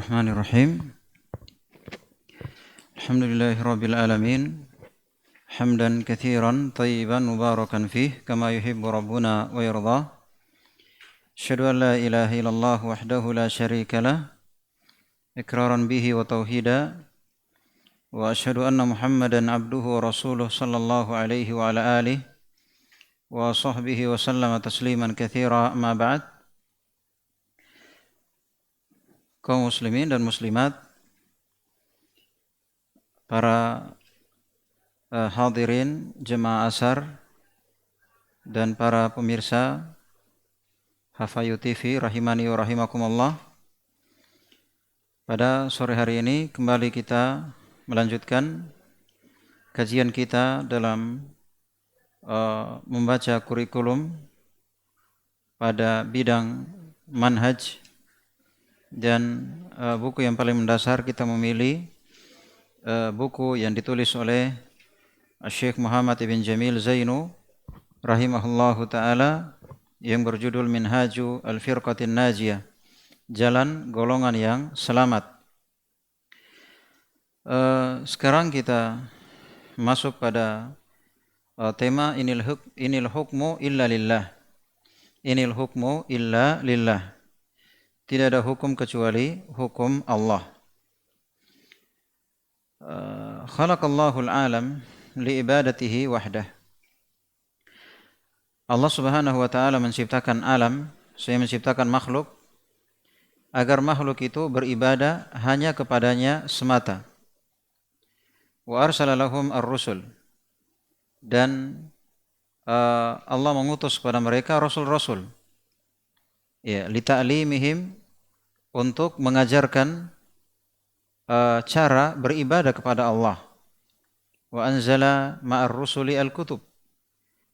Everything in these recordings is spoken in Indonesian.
Bismillahirrahmanirrahim. Alhamdulillahirabbil alamin. Hamdan katsiran thayyiban mubarakan fih kama yuhibbu rabbuna wa yarda. Asyhadu an la ilaha illallah wahdahu la syarika lah iqraran bihi wa tauhida wa asyhadu anna Muhammadan abduhu wa rasuluh sallallahu alaihi wa ala alihi wa sahbihi wa sallama tasliman katsira amma ba'd. Kaum muslimin dan muslimat, para hadirin jemaah asar dan para pemirsa Hafayu TV rahimani wa rahimakumullah. Pada sore hari ini kembali kita melanjutkan kajian kita dalam membaca kurikulum pada bidang manhaj, dan buku yang paling mendasar kita memilih buku yang ditulis oleh Syekh Muhammad ibn Jamil Zainu rahimahullahu ta'ala yang berjudul Minhaju Al-Firqatin Najiyah, Jalan Golongan yang Selamat. Sekarang kita masuk pada tema Inil hukmu illa lillah. Inil hukmu illa lillah. Tidak ada hukum kecuali hukum Allah. Khalaqallahu al-alam liibadatihi wahdah. Allah Subhanahu wa ta'ala menciptakan alam, saya menciptakan makhluk agar makhluk itu beribadah hanya kepadanya semata. Wa arsala lahum ar-rusul. Dan Allah mengutus kepada mereka rasul-rasul. Ya, lita'limihim, untuk mengajarkan cara beribadah kepada Allah. Wa anzala ma'ar rusuli al-kutub.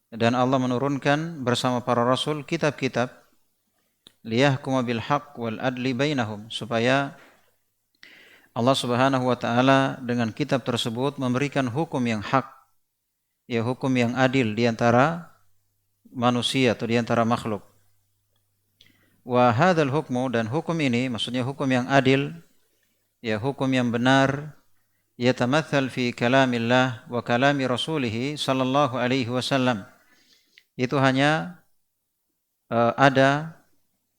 Dan Allah menurunkan bersama para rasul kitab-kitab, liyahkuma bil haqq wal adli bainahum, supaya Allah Subhanahu wa ta'ala dengan kitab tersebut memberikan hukum yang hak, ya, hukum yang adil di antara manusia atau di antara makhluk. Wa hadzal hukmu, dan hukum ini maksudnya hukum yang adil, ya, hukum yang benar, yatamathal fi kalamillah wa kalami rasulih sallallahu alaihi wasallam. Itu hanya ada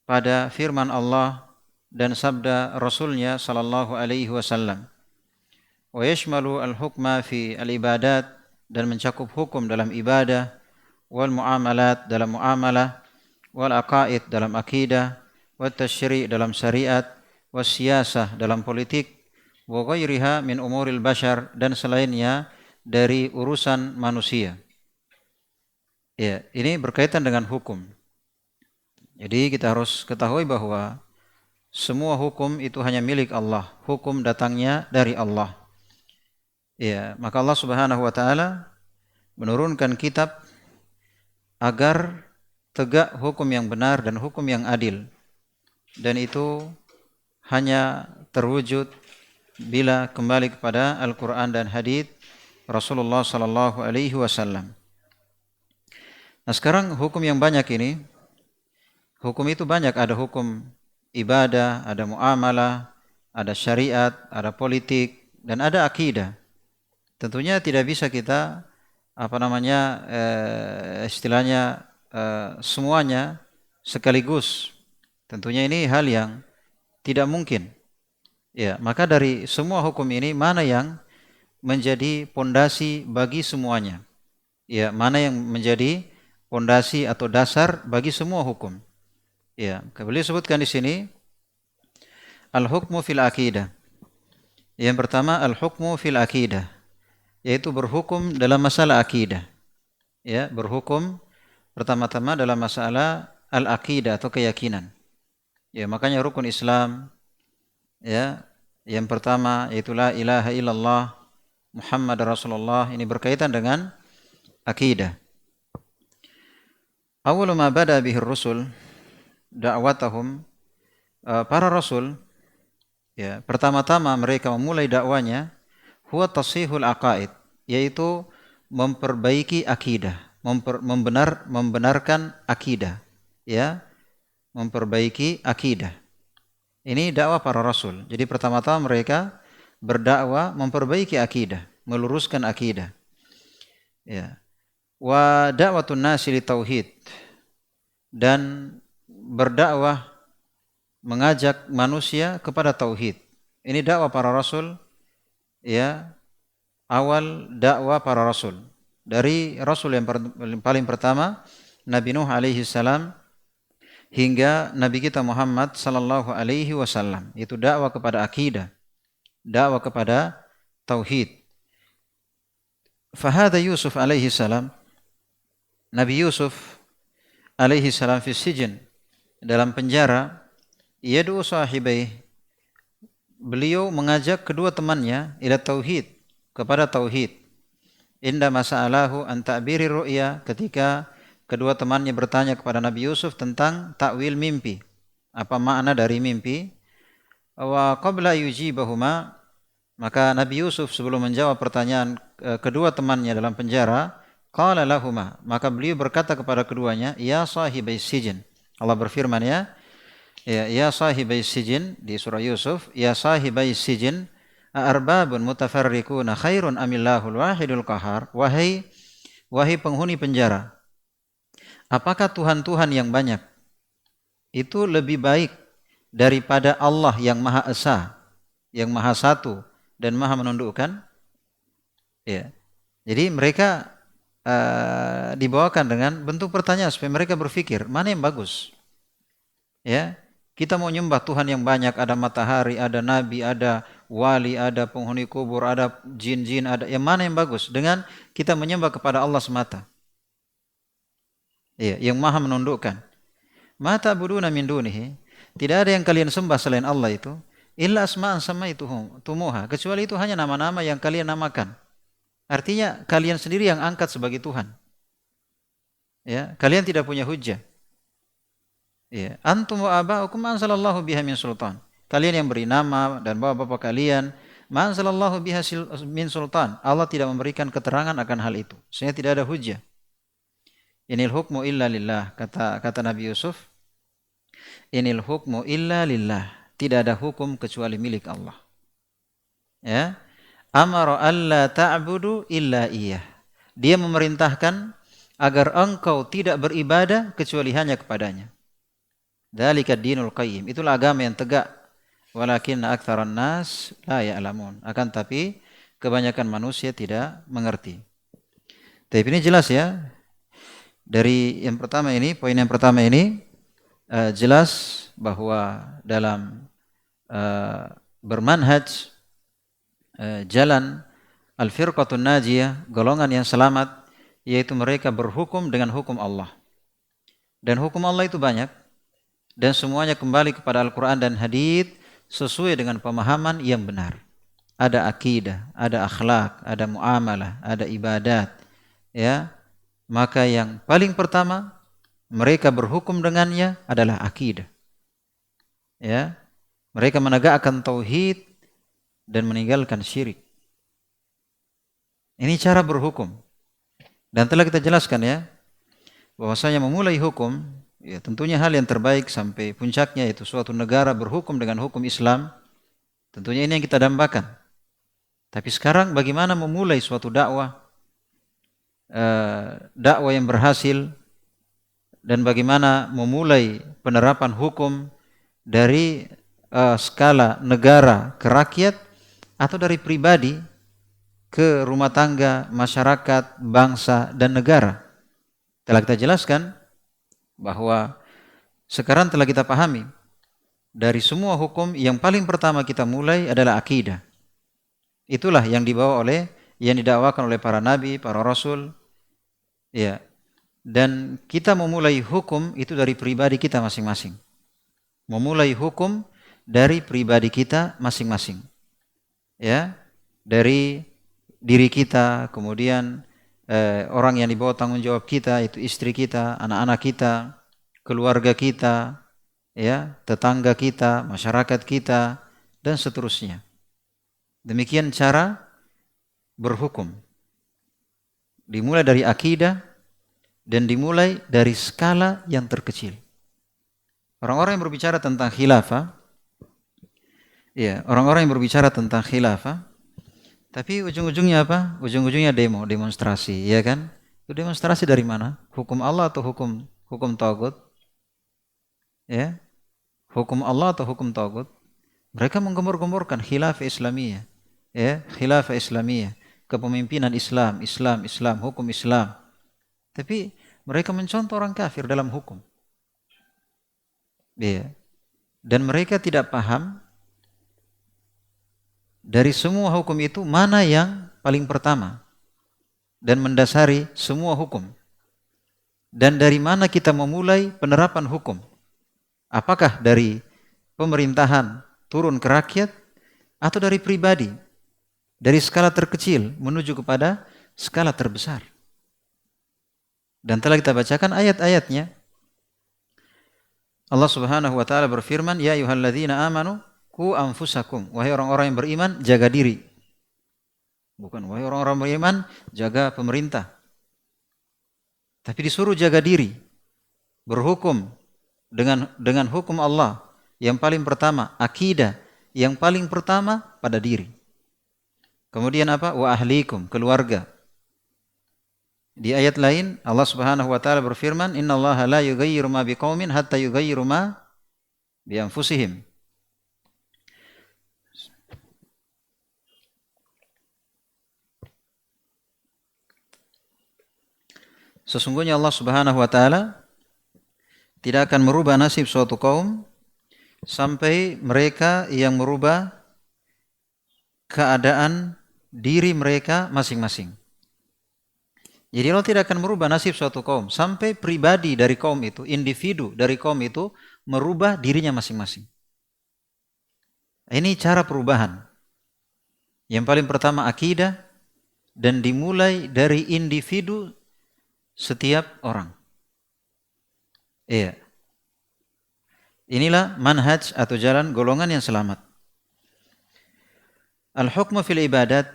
pada firman Allah dan sabda Rasulnya sallallahu alaihi wasallam. Wa yashmalu al-hukma fi al-ibadat, dan mencakup hukum dalam ibadah, wal muamalat, dalam muamalah, wal aqaid, dalam akidah, wat tasyri', dalam syariat, was siyasah, dalam politik, wa ghairiha min umuril bashar, dan selainnya dari urusan manusia. Ya, ini berkaitan dengan hukum. Jadi kita harus ketahui bahwa semua hukum itu hanya milik Allah. Hukum datangnya dari Allah. Ya, maka Allah Subhanahu wa ta'ala menurunkan kitab agar tegak hukum yang benar dan hukum yang adil. Dan itu hanya terwujud bila kembali kepada Al-Quran dan hadits Rasulullah sallallahu alaihi wasallam. Nah, sekarang hukum yang banyak ini, hukum itu banyak, ada hukum ibadah, ada muamalah, ada syariat, ada politik, dan ada akidah. Tentunya tidak bisa kita istilahnya semuanya sekaligus. Tentunya ini hal yang tidak mungkin. Ya, maka dari semua hukum ini mana yang menjadi pondasi bagi semuanya? Ya, mana yang menjadi pondasi atau dasar bagi semua hukum? Ya, beliau sebutkan di sini al-hukmu fil aqidah. Yang pertama al-hukmu fil aqidah, yaitu berhukum dalam masalah akidah. Ya, berhukum pertama-tama dalam masalah al-aqidah atau keyakinan. Ya, makanya rukun Islam, ya, yang pertama yaitu la ilaha illallah Muhammad Rasulullah, ini berkaitan dengan akidah. Awwalu ma bada bihi rusul da'watahum, para rasul, ya, pertama-tama mereka memulai dakwanya, huwa tasihul aqaid, yaitu memperbaiki akidah, membenarkan akidah, ya, memperbaiki akidah. Ini dakwah para rasul. Jadi pertama-tama mereka berdakwah memperbaiki akidah, meluruskan akidah. Ya. Wa da'watun nasi li tauhid, dan berdakwah mengajak manusia kepada tauhid. Ini dakwah para rasul, ya, awal dakwah para rasul. Dari rasul yang paling pertama Nabi Nuh alaihi salam hingga Nabi kita Muhammad sallallahu alaihi wasallam, itu dakwah kepada akidah, dakwah kepada tauhid. Fahada Yusuf alaihi salam, Nabi Yusuf alaihi salam fi sijn, dalam penjara, yad'u sahibai, beliau mengajak kedua temannya ila tauhid, kepada tauhid. Inda masa'alahu an ta'biri ru'ya, ketika kedua temannya bertanya kepada Nabi Yusuf tentang takwil mimpi, apa makna dari mimpi. Wa qabla yujibahuma, maka Nabi Yusuf sebelum menjawab pertanyaan kedua temannya dalam penjara, qala lahuma, maka beliau berkata kepada keduanya, ya sahibai sijn. Allah berfirman, ya sahibai sijn di surah Yusuf, ya sahibai sijn arbabun mutafarriquna khairun amillahul wahidul qahar. Wahai penghuni penjara, apakah Tuhan-Tuhan yang banyak itu lebih baik daripada Allah yang Maha Esa, yang Maha Satu dan Maha menundukkan? Ya. Jadi mereka dibawakan dengan bentuk pertanyaan supaya mereka berpikir mana yang bagus. Ya, kita mau nyembah Tuhan yang banyak, ada matahari, ada nabi, ada wali, ada penghuni kubur, ada jin-jin, ada yang mana yang bagus dengan kita menyembah kepada Allah semata. Ya, yang Maha menundukkan. Ma ta'buduna min dunihi, tidak ada yang kalian sembah selain Allah itu, illa asma'an samaitumuha, kecuali itu hanya nama-nama yang kalian namakan. Artinya kalian sendiri yang angkat sebagai Tuhan. Ya, kalian tidak punya hujjah. Ya, antum wa aba'ukum ma anzalallahu biha min sultan. Kalian yang beri nama dan bapak-bapak kalian, ma anzalallahu biha min sultan. Allah tidak memberikan keterangan akan hal itu, sehingga tidak ada hujjah. Inil hukmu illa lillah, kata Nabi Yusuf. Inil hukmu illa lillah, tidak ada hukum kecuali milik Allah. Ya. Amara alla ta'budu illa iyyah. Dia memerintahkan agar engkau tidak beribadah kecuali hanya kepadanya. Dzalika dinul qayyim, itulah agama yang tegak. Walakinna aktsaran nas la ya'lamun, akan tapi kebanyakan manusia tidak mengerti. Tapi ini jelas ya. Dari yang pertama ini, poin yang pertama ini jelas bahwa dalam bermanhaj jalan al-firqatun najiyah, golongan yang selamat, yaitu mereka berhukum dengan hukum Allah. Dan hukum Allah itu banyak, dan semuanya kembali kepada Al-Quran dan hadits sesuai dengan pemahaman yang benar. Ada akidah, ada akhlak, ada muamalah, ada ibadat. Ya, maka yang paling pertama mereka berhukum dengannya adalah akidah. Ya, mereka menegakkan tauhid dan meninggalkan syirik. Ini cara berhukum. Dan telah kita jelaskan ya, bahwasanya memulai hukum, ya tentunya hal yang terbaik sampai puncaknya yaitu suatu negara berhukum dengan hukum Islam. Tentunya ini yang kita dambakan. Tapi sekarang bagaimana memulai suatu dakwah, dakwah yang berhasil, dan bagaimana memulai penerapan hukum dari skala negara ke rakyat, atau dari pribadi ke rumah tangga, masyarakat, bangsa, dan negara. Telah kita jelaskan bahwa sekarang telah kita pahami dari semua hukum yang paling pertama kita mulai adalah akidah. Itulah yang dibawa oleh, yang didakwakan oleh para nabi, para rasul. Ya. Dan kita memulai hukum itu dari pribadi kita masing-masing. Memulai hukum dari pribadi kita masing-masing. Ya, dari diri kita, kemudian orang yang dibawa tanggung jawab kita, itu istri kita, anak-anak kita, keluarga kita, ya, tetangga kita, masyarakat kita, dan seterusnya. Demikian cara berhukum. Dimulai dari akidah dan dimulai dari skala yang terkecil. Orang-orang yang berbicara tentang khilafah, Ya, orang-orang yang berbicara tentang khilafah, tapi ujung-ujungnya apa? Ujung-ujungnya demo, demonstrasi, ya kan? Itu demonstrasi dari mana? Hukum Allah atau hukum tagut? Ya, hukum Allah atau hukum tagut? Mereka menggembor-gemborkan khilafah Islamiyah, ya, khilafah Islamiyah, kepemimpinan Islam, Islam, hukum Islam. Tapi mereka mencontoh orang kafir dalam hukum. Ya. Dan mereka tidak paham dari semua hukum itu mana yang paling pertama dan mendasari semua hukum. Dan dari mana kita memulai penerapan hukum? Apakah dari pemerintahan turun ke rakyat atau dari pribadi? Dari skala terkecil menuju kepada skala terbesar. Dan telah kita bacakan ayat-ayatnya. Allah Subhanahu wa taala berfirman, "Ya ayyuhalladzina amanu qu anfusakum." Wahai orang-orang yang beriman, jaga diri. Bukan wahai orang-orang beriman, jaga pemerintah. Tapi disuruh jaga diri. Berhukum dengan hukum Allah. Yang paling pertama, akidah. Yang paling pertama pada diri. Kemudian apa? Wa ahlikum, keluarga. Di ayat lain Allah Subhanahu wa taala berfirman, "Innallaha la yughayyiru ma biqaumin hatta yughayyiru ma bi anfusihim." Sesungguhnya Allah Subhanahu wa taala tidak akan merubah nasib suatu kaum sampai mereka yang merubah keadaan diri mereka masing-masing. Jadi Allah tidak akan merubah nasib suatu kaum sampai pribadi dari kaum itu, individu dari kaum itu merubah dirinya masing-masing. Ini cara perubahan. Yang paling pertama akidah dan dimulai dari individu setiap orang. Iya. Inilah manhaj atau jalan golongan yang selamat. Al-hukmu fil ibadat.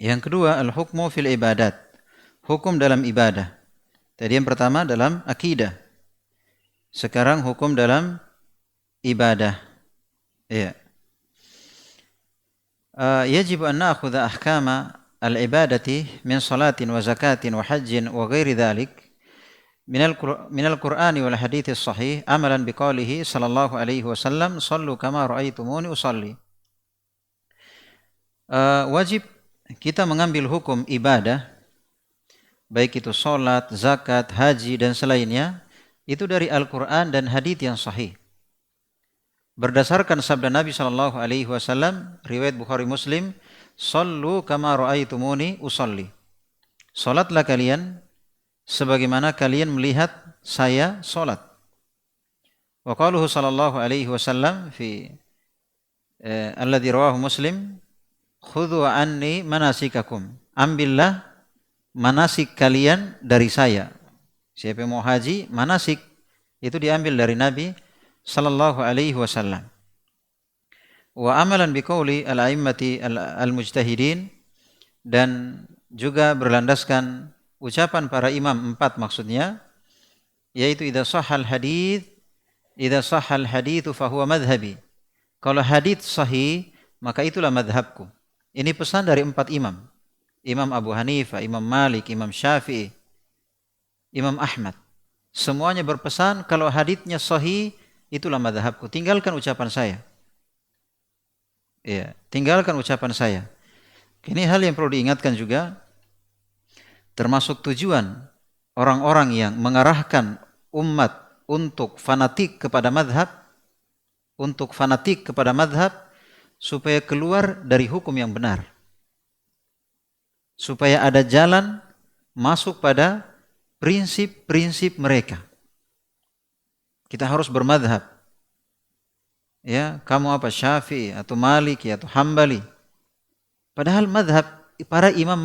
Yang kedua, al-hukmu fil ibadat. Hukum dalam ibadah. Tadi yang pertama dalam akidah. Sekarang hukum dalam ibadah. Ya. Yajib an na'khudha ahkama al-ibadati min salatin wa zakatin wa hajjin wa ghairi dhalik min al-Qur'ani wal hadits sahih amalan biqaulihi sallallahu alaihi wasallam sallu kama ra'aitumuni usalli. Wajib kita mengambil hukum ibadah, baik itu sholat, zakat, haji, dan selainnya, itu dari Al-Quran dan hadits yang sahih. Berdasarkan sabda Nabi SAW, riwayat Bukhari Muslim, "Sallu kama ra'aitumuni usalli." Sholatlah kalian sebagaimana kalian melihat saya sholat. Wa qaluhu sallallahu alaihi wasallam fi alladhi rawahu Muslim, "Khudhu anni manasikakum." Ambillah manasik kalian dari saya. Siapa yang mau haji, manasik itu diambil dari Nabi sallallahu alaihi wasallam. Wa amalan biqauli al-a'immati al-mujtahidin, dan juga berlandaskan ucapan para imam empat maksudnya, yaitu idza sahhal hadits fa huwa madhhabi. Kalau hadits sahih, maka itulah madhabku. Ini pesan dari empat imam. Imam Abu Hanifah, Imam Malik, Imam Syafi'i, Imam Ahmad. Semuanya berpesan kalau haditsnya sahih, itulah madhabku. Tinggalkan ucapan saya. Ya, tinggalkan ucapan saya. Ini hal yang perlu diingatkan juga. Termasuk tujuan orang-orang yang mengarahkan umat untuk fanatik kepada madhab, supaya keluar dari hukum yang benar. Supaya ada jalan masuk pada prinsip-prinsip mereka. Kita harus bermadhab. Ya, kamu apa? Syafi'i atau Maliki atau Hambali. Padahal madhab, para imam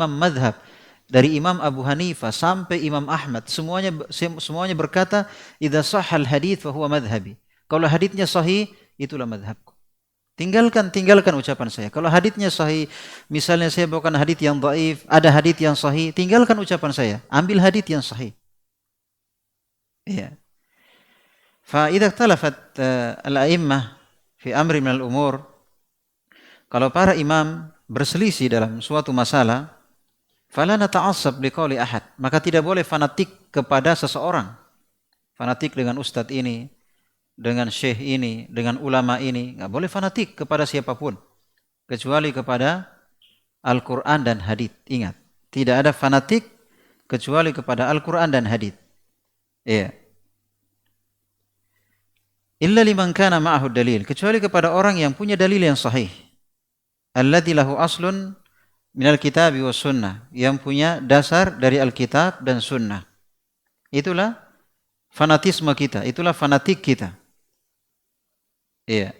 madhab dari Imam Abu Hanifah sampai Imam Ahmad, semuanya berkata, idza sahhal hadits fa huwa madhhabi. Kalau haditsnya sahih, itulah madhabku. Tinggalkan ucapan saya. Kalau haditsnya sahih, misalnya saya bawakan hadits yang dhaif, ada hadits yang sahih, tinggalkan ucapan saya. Ambil hadits yang sahih. Iya. Fa idza ikhtalafat al-a'immah fi fi amri minal umur, kalau para imam berselisih dalam suatu masalah, fala nata'assab liqauli ahad, maka tidak boleh fanatik kepada seseorang. Fanatik dengan ustadz ini, dengan syekh ini, dengan ulama ini, enggak boleh fanatik kepada siapapun kecuali kepada Al-Qur'an dan hadits. Ingat, tidak ada fanatik kecuali kepada Al-Qur'an dan hadits. Iya. Illa liman kana ma'ahu dalil, kecuali kepada orang yang punya dalil yang sahih. Alladzi lahu aslun minal kitabi was sunnah, yang punya dasar dari Alkitab dan sunnah. Itulah fanatisme kita, itulah fanatik kita. Iya.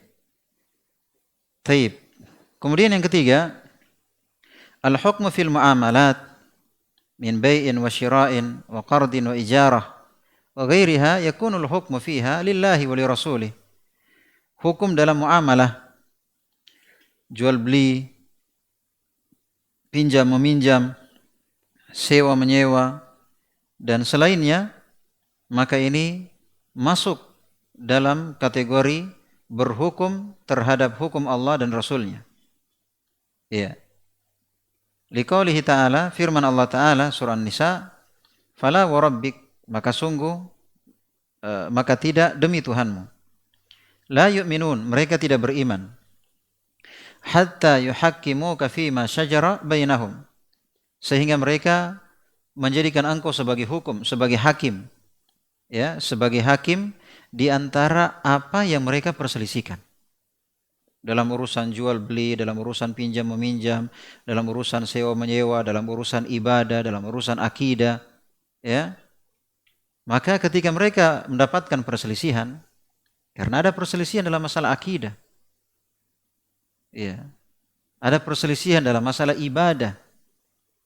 Taib. Kemudian yang ketiga, al-hukmu fil muamalat min bai'in wa syira'in wa qardin wa ijarah wa ghairiha yakunu al-hukmu fiha lillahi wa li rasulih. Hukum dalam muamalah, jual beli, pinjam meminjam, sewa menyewa dan selainnya, maka ini masuk dalam kategori berhukum terhadap hukum Allah dan Rasulnya. Ya. Liqaulihi ta'ala, firman Allah Ta'ala surah An-Nisa, fala wa rabbik, maka sungguh maka tidak demi Tuhanmu, la yu'minun, mereka tidak beriman, hatta yuhakkimuka fima syajara bainahum, sehingga mereka menjadikan engkau sebagai hukum, sebagai hakim, ya, sebagai hakim di antara apa yang mereka perselisihkan dalam urusan jual beli, dalam urusan pinjam meminjam, dalam urusan sewa menyewa, dalam urusan ibadah, dalam urusan akidah, ya. Maka ketika mereka mendapatkan perselisihan, karena ada perselisihan dalam masalah akidah, ya, ada perselisihan dalam masalah ibadah,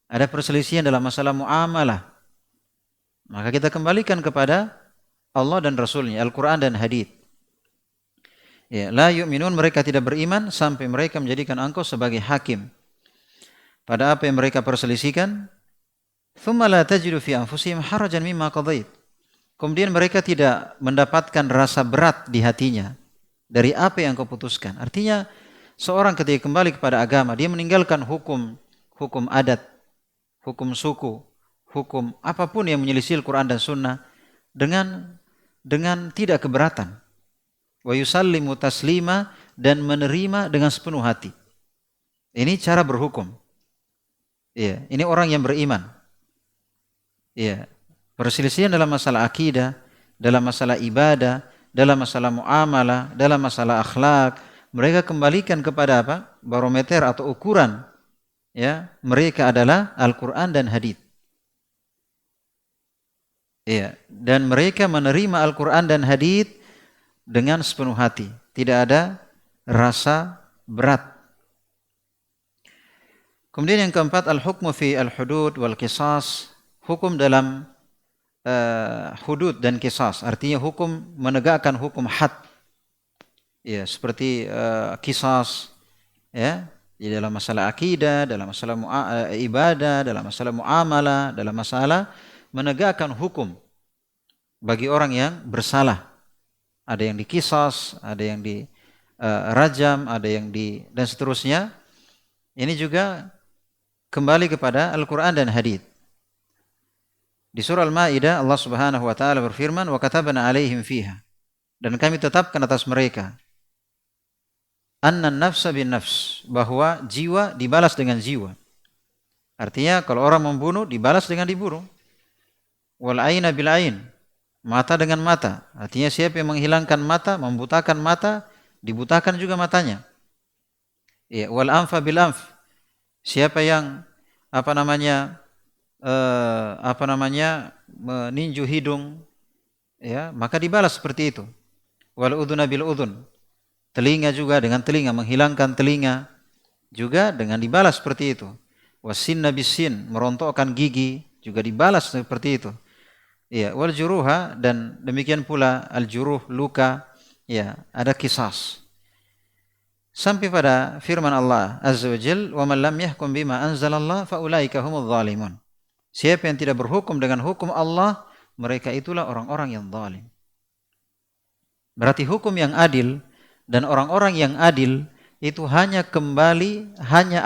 ada perselisihan dalam masalah muamalah, maka kita kembalikan kepada Allah dan Rasulnya, Al-Quran dan hadits. Ya, la yu'minun, mereka tidak beriman sampai mereka menjadikan engkau sebagai hakim pada apa yang mereka perselisihkan. Thumma la tajidu fi anfusihim harajan mimma qadait. Kemudian mereka tidak mendapatkan rasa berat di hatinya dari apa yang kau putuskan. Artinya seorang ketika kembali kepada agama, dia meninggalkan hukum adat, hukum suku, hukum apapun yang menyelisih Al-Quran dan Sunnah dengan tidak keberatan. Wa yusallimu taslima, dan menerima dengan sepenuh hati. Ini cara berhukum. Iya, ini orang yang beriman. Iya. Perselisihan dalam masalah akidah, dalam masalah ibadah, dalam masalah muamalah, dalam masalah akhlak, mereka kembalikan kepada apa? Barometer atau ukuran, ya, mereka adalah Al-Quran dan hadits. Iya, dan mereka menerima Al-Quran dan hadits dengan sepenuh hati, tidak ada rasa berat. Kemudian yang keempat, al-hukmu fi al-hudud wal qisas, hukum dalam hudud dan qisas, artinya hukum menegakkan hukum had, ya, seperti qisas, ya, di dalam masalah akidah, dalam masalah ibadah, dalam masalah muamalah, dalam masalah menegakkan hukum bagi orang yang bersalah. Ada yang dikisas, ada yang dirajam, ada yang dan seterusnya. Ini juga kembali kepada Al-Quran dan hadits. Di surah Al-Maidah Allah Subhanahu wa taala berfirman, wa katabna 'alaihim fiha, dan kami tetapkan atas mereka, anna nafsa bin nafs, bahwa jiwa dibalas dengan jiwa. Artinya kalau orang membunuh dibalas dengan dibunuh. Wal aina bil ain, mata dengan mata. Artinya siapa yang menghilangkan mata, membutakan mata, dibutakan juga matanya. Ya, wal anfa bil anf, siapa yang meninju hidung, ya, maka dibalas seperti itu. Wal udhuna bil udhun, telinga juga dengan telinga, menghilangkan telinga juga dengan dibalas seperti itu. Wasinna bisin, merontokkan gigi juga dibalas seperti itu. Ya, wal juruha, dan demikian pula al juruh, luka, ya, ada qisas. Sampai pada firman Allah Azza wa Jal, wa man lam yahkum bima anzalallah fa ulaika humudz zalimun. Siapa yang tidak berhukum dengan hukum Allah, mereka itulah orang-orang yang zalim. Berarti hukum yang adil Dan orang-orang yang adil itu hanya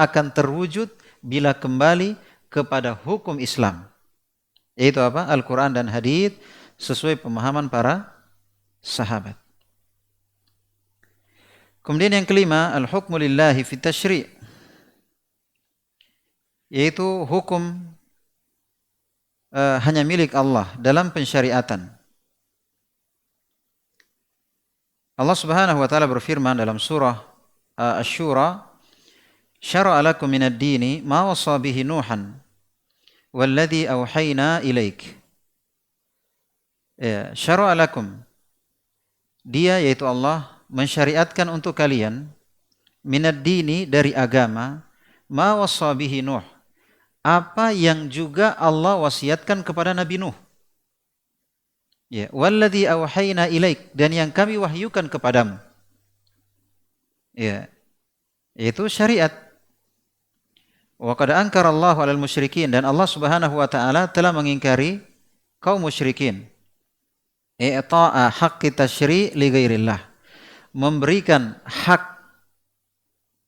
akan terwujud bila kembali kepada hukum Islam. Yaitu apa? Al-Quran dan hadits sesuai pemahaman para sahabat. Kemudian yang kelima, al-hukmu lillahi fi tashri', yaitu hukum hanya milik Allah dalam pensyariatan. Allah Subhanahu wa taala berfirman dalam surah Asy-Syura, "Syara'a lakum minad dini ma wassa bihi Nuhan walladzi auhayna ilaik." Ya, syara'a lakum. Dia yaitu Allah mensyariatkan untuk kalian minad dini dari agama ma wassa bihi Nuh. Apa yang juga Allah wasiatkan kepada Nabi Nuh. Ya, walladzi auhayna ilaik, dan yang kami wahyukan kepadamu. Ya, yaitu syariat. Wa qad ankara Allahu 'alal musyrikin, dan Allah Subhanahu wa taala telah mengingkari kaum musyrikin. I'ta'a haqqi tasyri' li ghairillah. Memberikan hak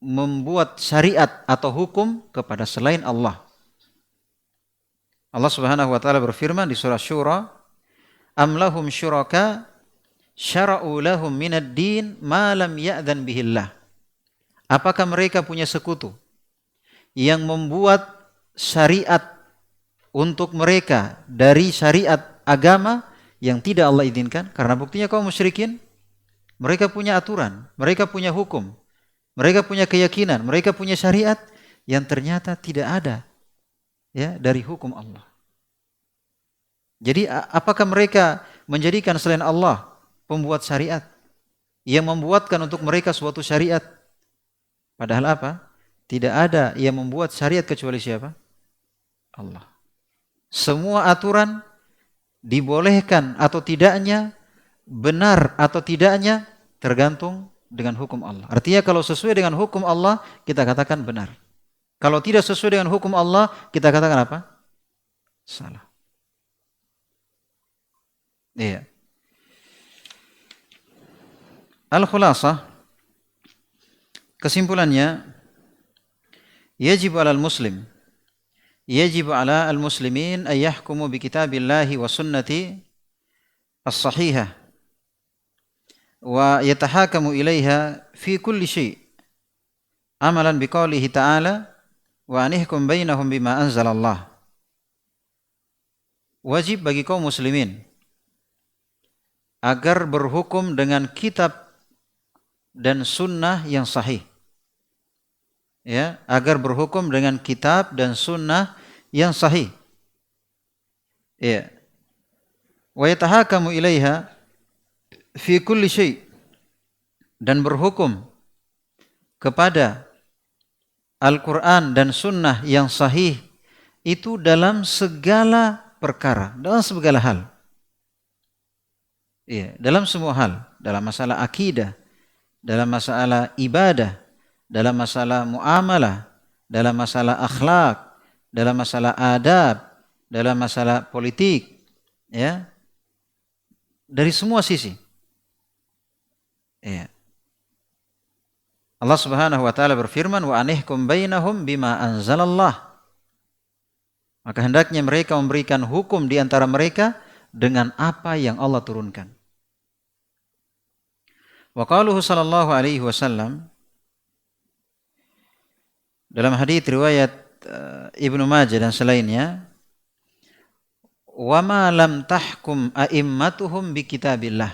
membuat syariat atau hukum kepada selain Allah. Allah Subhanahu wa taala berfirman di surah Syura, "Am lahum syuraka syara'u lahum minad din ma lam ya'dzan bihillah." Apakah mereka punya sekutu yang membuat syariat untuk mereka dari syariat agama yang tidak Allah izinkan? Karena buktinya kaum musyrikin, mereka punya aturan, mereka punya hukum, mereka punya keyakinan, mereka punya syariat yang ternyata tidak ada ya dari hukum Allah. Jadi apakah mereka menjadikan selain Allah pembuat syariat yang membuatkan untuk mereka suatu syariat? Padahal apa? Tidak ada yang membuat syariat kecuali siapa? Allah. Semua aturan dibolehkan atau tidaknya, benar atau tidaknya, tergantung dengan hukum Allah. Artinya kalau sesuai dengan hukum Allah, kita katakan benar. Kalau tidak sesuai dengan hukum Allah, kita katakan apa? Salah. Iya. Al-Khulasah, kesimpulannya, yajib ala al-muslimin an yahkumu bi kitabillahi wa sunnati as-sahihah wa yatahakamu ilaiha fi kulli syai' amalan biqaulihi ta'ala wa anihkum bainahum bima anzalallah. Wajib bagi kaum muslimin agar berhukum dengan kitab dan sunnah yang sahih. Ya, agar berhukum dengan kitab dan sunnah yang sahih. Ya. Wa yatahakamu ilaiha fi kulli syai', dan berhukum kepada Al-Quran dan sunnah yang sahih itu dalam segala perkara, dalam segala hal. Ya, dalam semua hal, dalam masalah akidah, dalam masalah ibadah, dalam masalah muamalah, dalam masalah akhlak, dalam masalah adab, dalam masalah politik, ya, dari semua sisi. Ya. Allah Subhanahu wa taala berfirman, wa anihkum bainahum bima anzalallah. Maka hendaknya mereka memberikan hukum di antara mereka dengan apa yang Allah turunkan. Wa qaluhu sallallahu alaihi wasallam, dalam hadis riwayat Ibnu Majah dan selainnya, wa ma lam tahkum a'immatuhum bi kitabillah,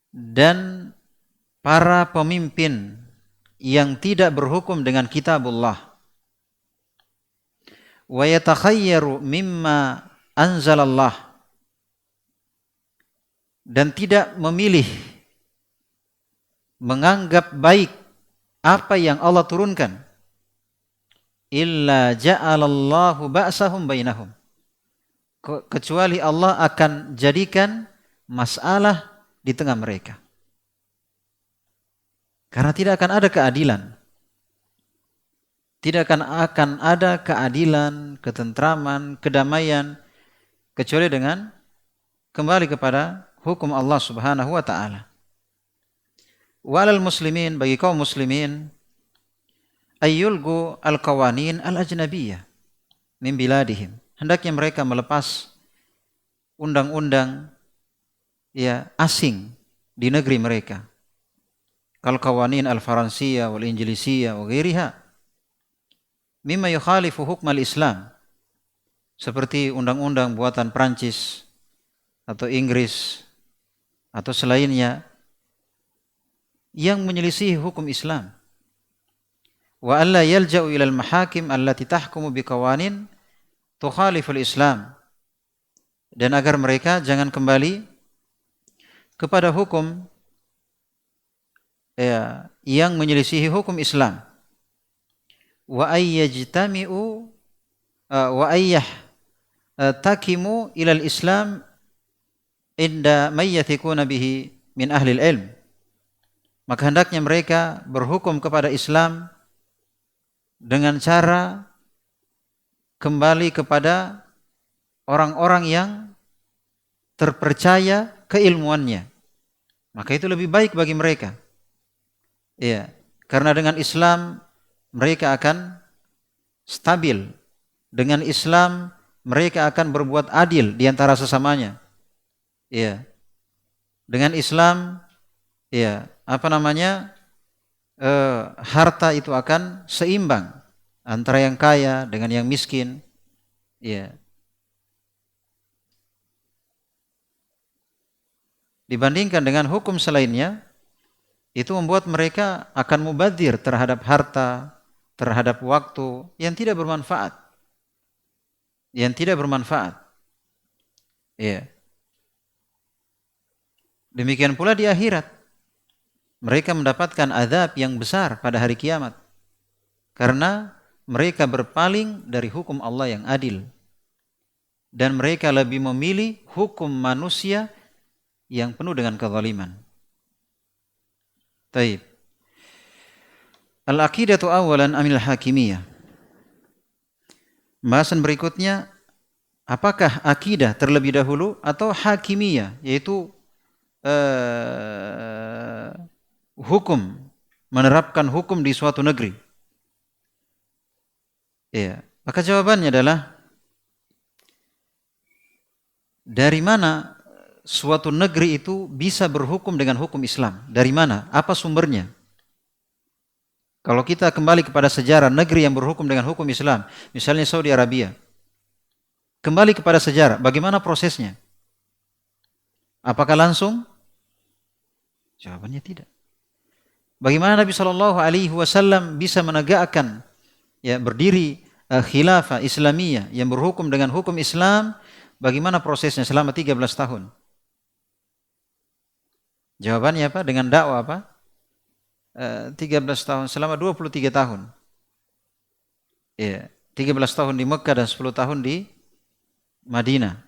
dan para pemimpin yang tidak berhukum dengan kitabullah, wa yatakhayyaru mimma anzalallah, dan tidak memilih, menganggap baik apa yang Allah turunkan, illa ja'alallahu ba'sahum bainahum, kecuali Allah akan jadikan masalah di tengah mereka. Karena tidak akan ada keadilan. Tidak akan ada keadilan, ketentraman, kedamaian, kecuali dengan kembali kepada hukum Allah Subhanahu wa ta'ala. Walal muslimin, bagi kaum muslimin, ayyulgu al-qawanin al-ajnabiyah min biladihim. Hendaknya mereka melepas undang-undang ya asing di negeri mereka. Kal qawanin al-faransiyah wal injilisiyah wa ghairiha mimma yukhalifu hukm al-Islam. Seperti undang-undang buatan Prancis atau Inggris atau selainnya yang menyelisihi hukum Islam. Wa alla yalja'u ila al-mahakim allati tahkumu biqawanin tukhaliful Islam. Dan agar mereka jangan kembali kepada hukum yang menyelisihi hukum Islam. Wa ayyajtami'u wa ayyah takimu ila al-Islam inda may yathikuna bihi min ahli al-ilm. Maka hendaknya mereka berhukum kepada Islam dengan cara kembali kepada orang-orang yang terpercaya keilmuannya. Maka itu lebih baik bagi mereka. Ya, karena dengan Islam mereka akan stabil. Dengan Islam mereka akan berbuat adil di antara sesamanya. Ya. Dengan Islam harta itu akan seimbang antara yang kaya dengan yang miskin. Ya. Dibandingkan dengan hukum selainnya, itu membuat mereka akan mubadzir terhadap harta, terhadap waktu yang tidak bermanfaat. Yang tidak bermanfaat. Ya. Demikian pula di akhirat. Mereka mendapatkan azab yang besar pada hari kiamat. Karena mereka berpaling dari hukum Allah yang adil. Dan mereka lebih memilih hukum manusia yang penuh dengan kezaliman. Taib. Al-aqidatu awalan amil hakimiyah. Bahasan berikutnya, apakah akidah terlebih dahulu atau hakimiyah, yaitu hukum, menerapkan hukum di suatu negeri. Ya, maka jawabannya adalah dari mana suatu negeri itu bisa berhukum dengan hukum Islam? Dari mana? Apa sumbernya? Kalau kita kembali kepada sejarah negeri yang berhukum dengan hukum Islam, misalnya Saudi Arabia. Kembali kepada sejarah, bagaimana prosesnya? Apakah langsung? Jawabannya tidak. Bagaimana Nabi SAW bisa menegakkan, berdiri khilafah Islamiyah yang berhukum dengan hukum Islam? Bagaimana prosesnya selama 13 tahun? Jawabannya apa? Dengan dakwah apa? 13 tahun, selama 23 tahun. 13 tahun di Mekah dan 10 tahun di Madinah.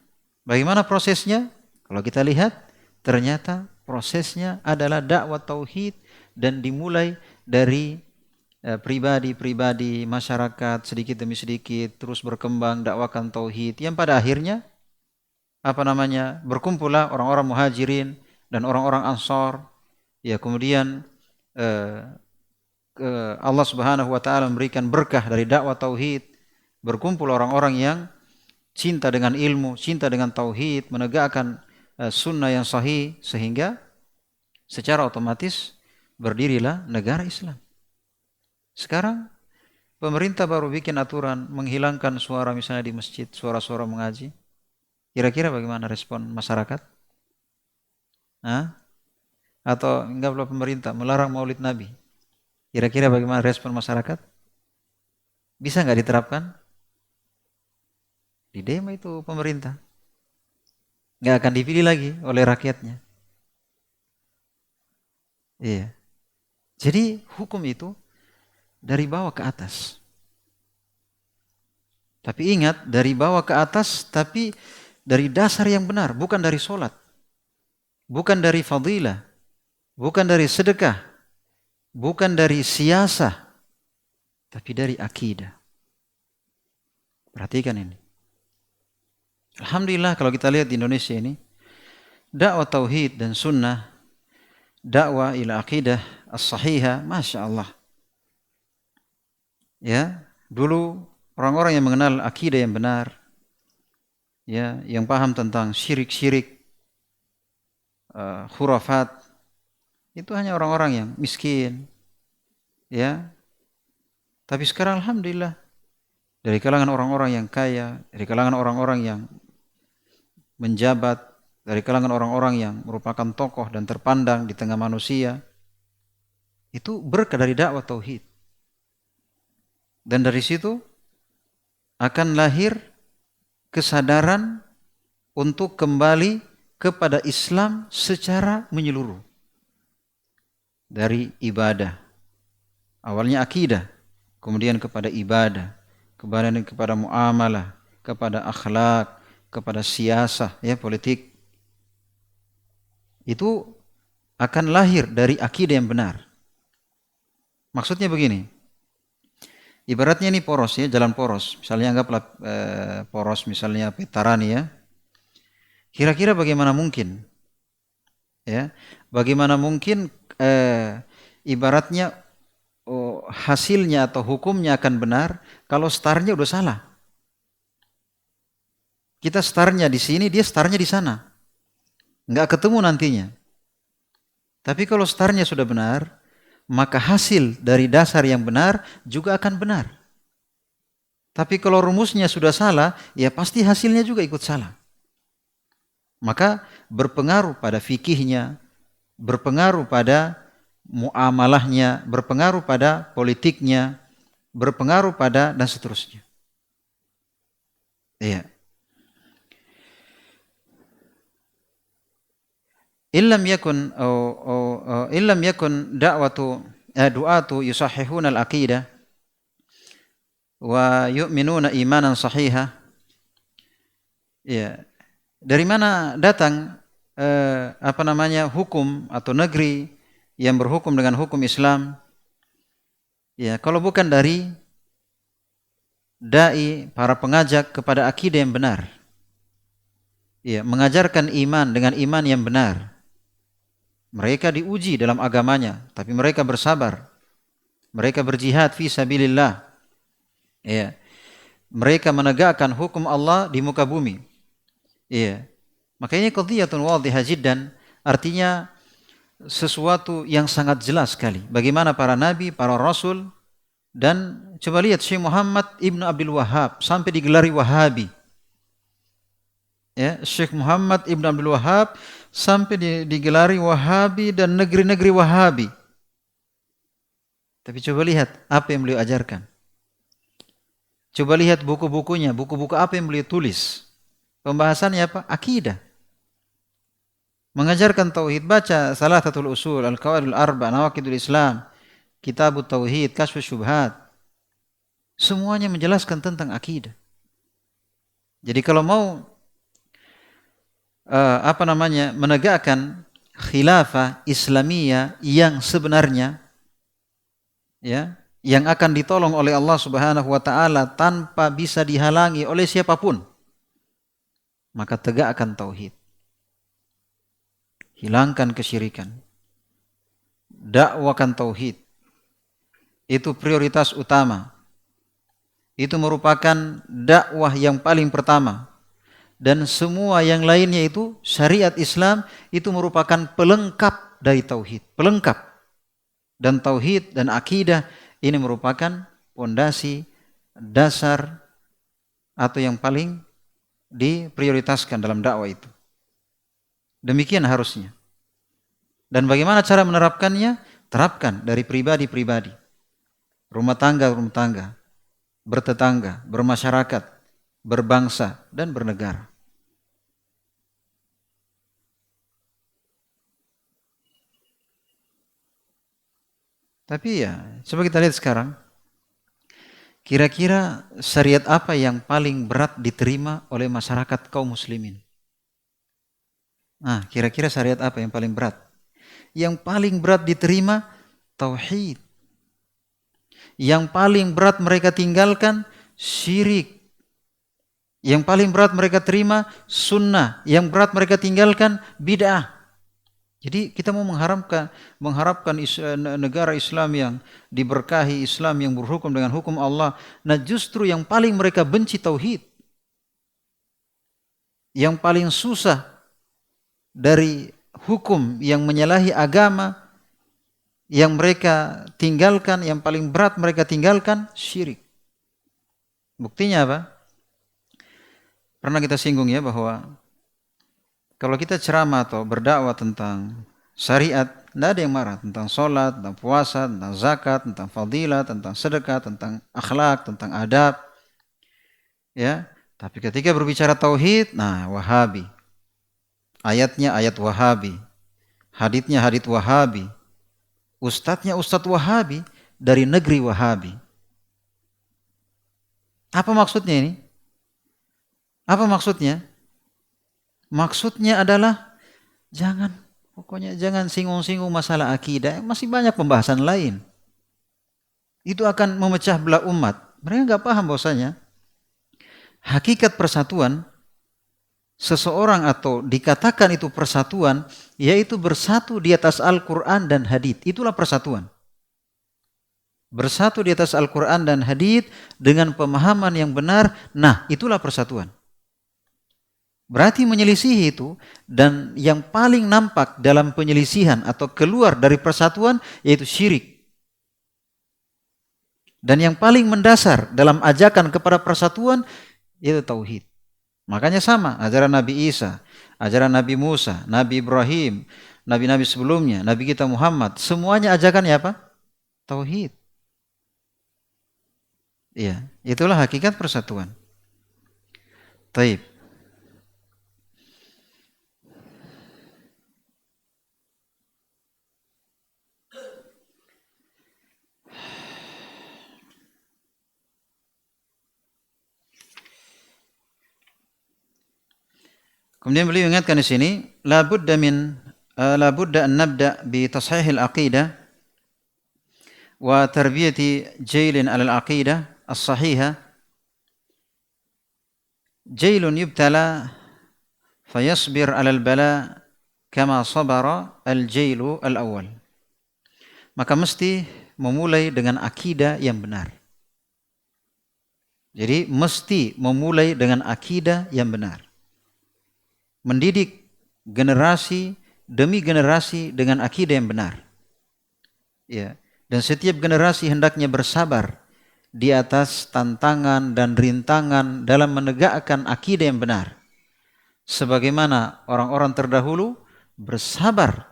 Bagaimana prosesnya? Kalau kita lihat, ternyata prosesnya adalah dakwah tauhid dan dimulai dari pribadi-pribadi, masyarakat sedikit demi sedikit terus berkembang dakwakan tauhid yang pada akhirnya berkumpullah orang-orang muhajirin dan orang-orang ansar. Kemudian Allah Subhanahu wa taala memberikan berkah dari dakwah tauhid, berkumpul orang-orang yang cinta dengan ilmu, cinta dengan tauhid, menegakkan sunnah yang sahih, sehingga secara otomatis berdirilah negara Islam. Sekarang pemerintah baru bikin aturan menghilangkan suara misalnya di masjid, suara-suara mengaji. Kira-kira bagaimana respon masyarakat? Atau enggak, pula pemerintah melarang maulid Nabi. Kira-kira bagaimana respon masyarakat? Bisa enggak diterapkan? Di demo itu pemerintah. Enggak akan dipilih lagi oleh rakyatnya. Iya. Jadi hukum itu dari bawah ke atas. Tapi ingat, dari bawah ke atas, tapi dari dasar yang benar, bukan dari sholat, bukan dari fadilah, bukan dari sedekah, bukan dari siasah, tapi dari akidah. Perhatikan ini. Alhamdulillah kalau kita lihat di Indonesia ini, dakwah tauhid dan sunnah dakwah ila aqidah as-sahihah, Masya Allah. Ya, dulu orang-orang yang mengenal akidah yang benar, ya, yang paham tentang syirik-syirik, khurafat, itu hanya orang-orang yang miskin, ya. Tapi sekarang alhamdulillah, dari kalangan orang-orang yang kaya, dari kalangan orang-orang yang menjabat, dari kalangan orang-orang yang merupakan tokoh dan terpandang di tengah manusia, itu berkah dari dakwah tauhid. Dan dari situ akan lahir kesadaran untuk kembali kepada Islam secara menyeluruh. Dari ibadah, awalnya akidah, kemudian kepada ibadah, kemudian kepada muamalah, kepada akhlak, kepada siasah, ya, politik. Itu akan lahir dari akidah yang benar. Maksudnya begini, ibaratnya ini poros, ya, jalan poros. Misalnya anggaplah poros misalnya Petarani, ya. Kira-kira bagaimana mungkin, ya, bagaimana mungkin ibaratnya hasilnya atau hukumnya akan benar kalau startnya udah salah. Kita startnya di sini, dia startnya di sana, nggak ketemu nantinya. Tapi kalau startnya sudah benar, maka hasil dari dasar yang benar juga akan benar. Tapi kalau rumusnya sudah salah, ya pasti hasilnya juga ikut salah. Maka berpengaruh pada fikihnya, berpengaruh pada muamalahnya, berpengaruh pada politiknya, berpengaruh pada dan seterusnya. Iya. Illam yakun du'atu yusahihuna al-aqidah wa yu'minuna imanan sahihah. Ya. Dari mana datang hukum atau negeri yang berhukum dengan hukum Islam? Ya, kalau bukan dari dai, para pengajak kepada akidah yang benar. Ya, mengajarkan iman dengan iman yang benar. Mereka diuji dalam agamanya, tapi mereka bersabar. Mereka berjihad fi sabilillah. Ya. Mereka menegakkan hukum Allah di muka bumi. Iya. Makanya qadhiyatun wadhihah jiddan, artinya sesuatu yang sangat jelas sekali. Bagaimana para nabi, para rasul, dan coba lihat Syekh Muhammad Ibn Abdul Wahhab sampai digelari Wahabi. Ya, Syekh Muhammad Ibn Abdul Wahhab sampai digelari Wahabi dan negeri-negeri Wahabi. Tapi coba lihat apa yang beliau ajarkan. Coba lihat buku-bukunya, buku-buku apa yang beliau tulis. Pembahasannya apa? Akidah. Mengajarkan tauhid, baca Salatatul Usul, Al-Qawaidul Arba, Nawaqidul Islam, Kitabut Tauhid, Kasyfus Syubhat. Semuanya menjelaskan tentang akidah. Jadi kalau mau menegakkan khilafah Islamiyah yang sebenarnya, ya, yang akan ditolong oleh Allah Subhanahu wa taala tanpa bisa dihalangi oleh siapapun, maka tegakkan tauhid. Hilangkan kesyirikan. Dakwakan tauhid. Itu prioritas utama. Itu merupakan dakwah yang paling pertama. Dan semua yang lainnya itu syariat Islam itu merupakan pelengkap dari tauhid, pelengkap. Dan tauhid dan akidah ini merupakan pondasi, dasar atau yang paling diprioritaskan dalam dakwah itu. Demikian harusnya. Dan bagaimana cara menerapkannya? Terapkan dari pribadi-pribadi, rumah tangga, bertetangga, bermasyarakat, berbangsa dan bernegara. Tapi ya, coba kita lihat sekarang. Kira-kira syariat apa yang paling berat diterima oleh masyarakat kaum muslimin? Nah, kira-kira syariat apa yang paling berat? Yang paling berat diterima, tauhid. Yang paling berat mereka tinggalkan, syirik. Yang paling berat mereka terima, sunnah. Yang berat mereka tinggalkan, bid'ah. Jadi kita mau mengharapkan negara Islam yang diberkahi, Islam yang berhukum dengan hukum Allah. Nah justru yang paling mereka benci tauhid. Yang paling susah dari hukum yang menyalahi agama yang mereka tinggalkan, yang paling berat mereka tinggalkan, syirik. Buktinya apa? Pernah kita singgung ya bahwa kalau kita ceramah atau berdakwah tentang syariat, tidak ada yang marah tentang sholat, tentang puasa, tentang zakat, tentang fadilah, tentang sedekah, tentang akhlak, tentang adab. Ya, tapi ketika berbicara tauhid, nah Wahabi. Ayatnya ayat Wahabi. Haditsnya hadits Wahabi. Ustadznya Ustadz Wahabi dari negeri Wahabi. Apa maksudnya ini? Apa maksudnya? Maksudnya adalah pokoknya jangan singgung-singgung masalah akidah. Masih banyak pembahasan lain. Itu akan memecah belah umat. Mereka nggak paham bahwasanya hakikat persatuan seseorang atau dikatakan itu persatuan, yaitu bersatu di atas Al-Quran dan hadits. Itulah persatuan. Bersatu di atas Al-Quran dan hadits dengan pemahaman yang benar, nah itulah persatuan. Berarti menyelisihi itu, dan yang paling nampak dalam penyelisihan atau keluar dari persatuan yaitu syirik. Dan yang paling mendasar dalam ajakan kepada persatuan yaitu tauhid. Makanya sama ajaran Nabi Isa, ajaran Nabi Musa, Nabi Ibrahim, nabi-nabi sebelumnya, Nabi kita Muhammad, semuanya ajakannya apa? Tauhid. Iya, itulah hakikat persatuan. Taib. Kemudian beliau ingatkan di sini, la budda an nabda bi tashihil aqidah wa tarbiyati jailin 'ala al-aqidah as-sahihah. Jailun yubtala fayasbir 'ala al-bala kama sabara al-jailu al-awwal. Maka mesti memulai dengan akidah yang benar. Jadi mesti memulai dengan akidah yang benar. Mendidik generasi demi generasi dengan akidah yang benar. Ya, dan setiap generasi hendaknya bersabar di atas tantangan dan rintangan dalam menegakkan akidah yang benar. Sebagaimana orang-orang terdahulu bersabar,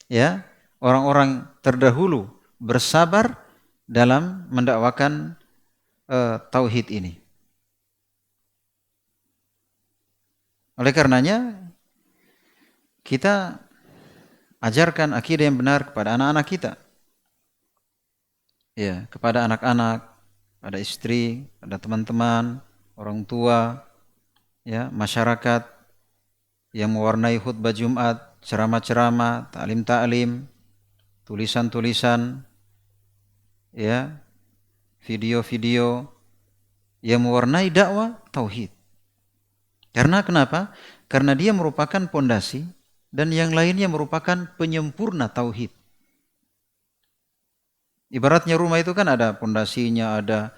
ya, orang-orang terdahulu bersabar dalam mendakwakan tauhid ini. Oleh karenanya kita ajarkan akidah yang benar kepada anak-anak kita. Ya, kepada anak-anak, pada istri, pada teman-teman, orang tua, ya, masyarakat yang mewarnai khutbah Jumat, ceramah-ceramah, ta'lim-ta'lim, tulisan-tulisan, ya, video-video yang mewarnai dakwah tauhid. Karena kenapa? Karena dia merupakan pondasi dan yang lainnya merupakan penyempurna tauhid. Ibaratnya rumah itu kan ada pondasinya, ada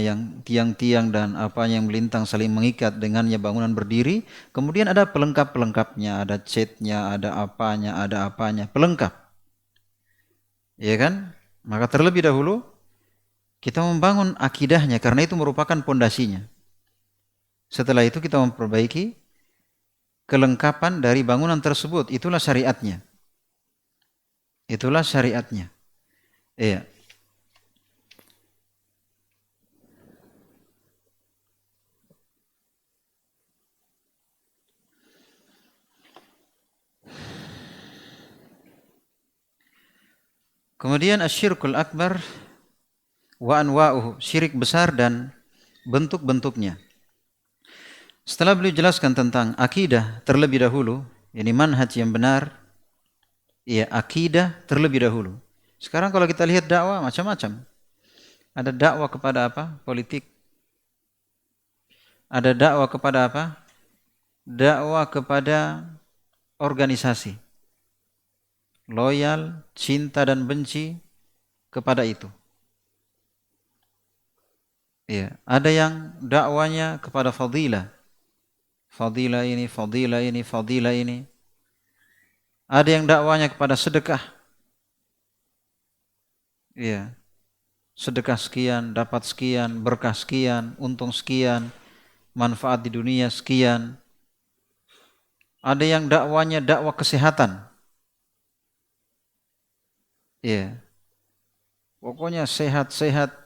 yang tiang-tiang dan apa yang melintang saling mengikat dengannya bangunan berdiri. Kemudian ada pelengkap-pelengkapnya, ada catnya, ada apanya, pelengkap. Ya kan? Maka terlebih dahulu kita membangun akidahnya karena itu merupakan pondasinya. Setelah itu kita memperbaiki kelengkapan dari bangunan tersebut. Itulah syariatnya. Itulah syariatnya. Iya. Kemudian asyirkul akbar wa anwa'uhu, syirik besar dan bentuk-bentuknya. Setelah beliau jelaskan tentang akidah terlebih dahulu, ini manhaj yang benar, ya akidah terlebih dahulu. Sekarang kalau kita lihat dakwah macam-macam. Ada dakwah kepada apa? Politik. Ada dakwah kepada apa? Dakwah kepada organisasi. loyal, cinta dan benci kepada itu. Ya, ada yang dakwanya kepada fadilah. Fadilah ini, fadilah ini, fadilah ini. Ada yang dakwanya kepada sedekah. Ya, sedekah sekian, dapat sekian, berkah sekian, untung sekian, manfaat di dunia sekian. Ada yang dakwanya dakwah kesehatan. Ya, pokoknya sehat-sehat.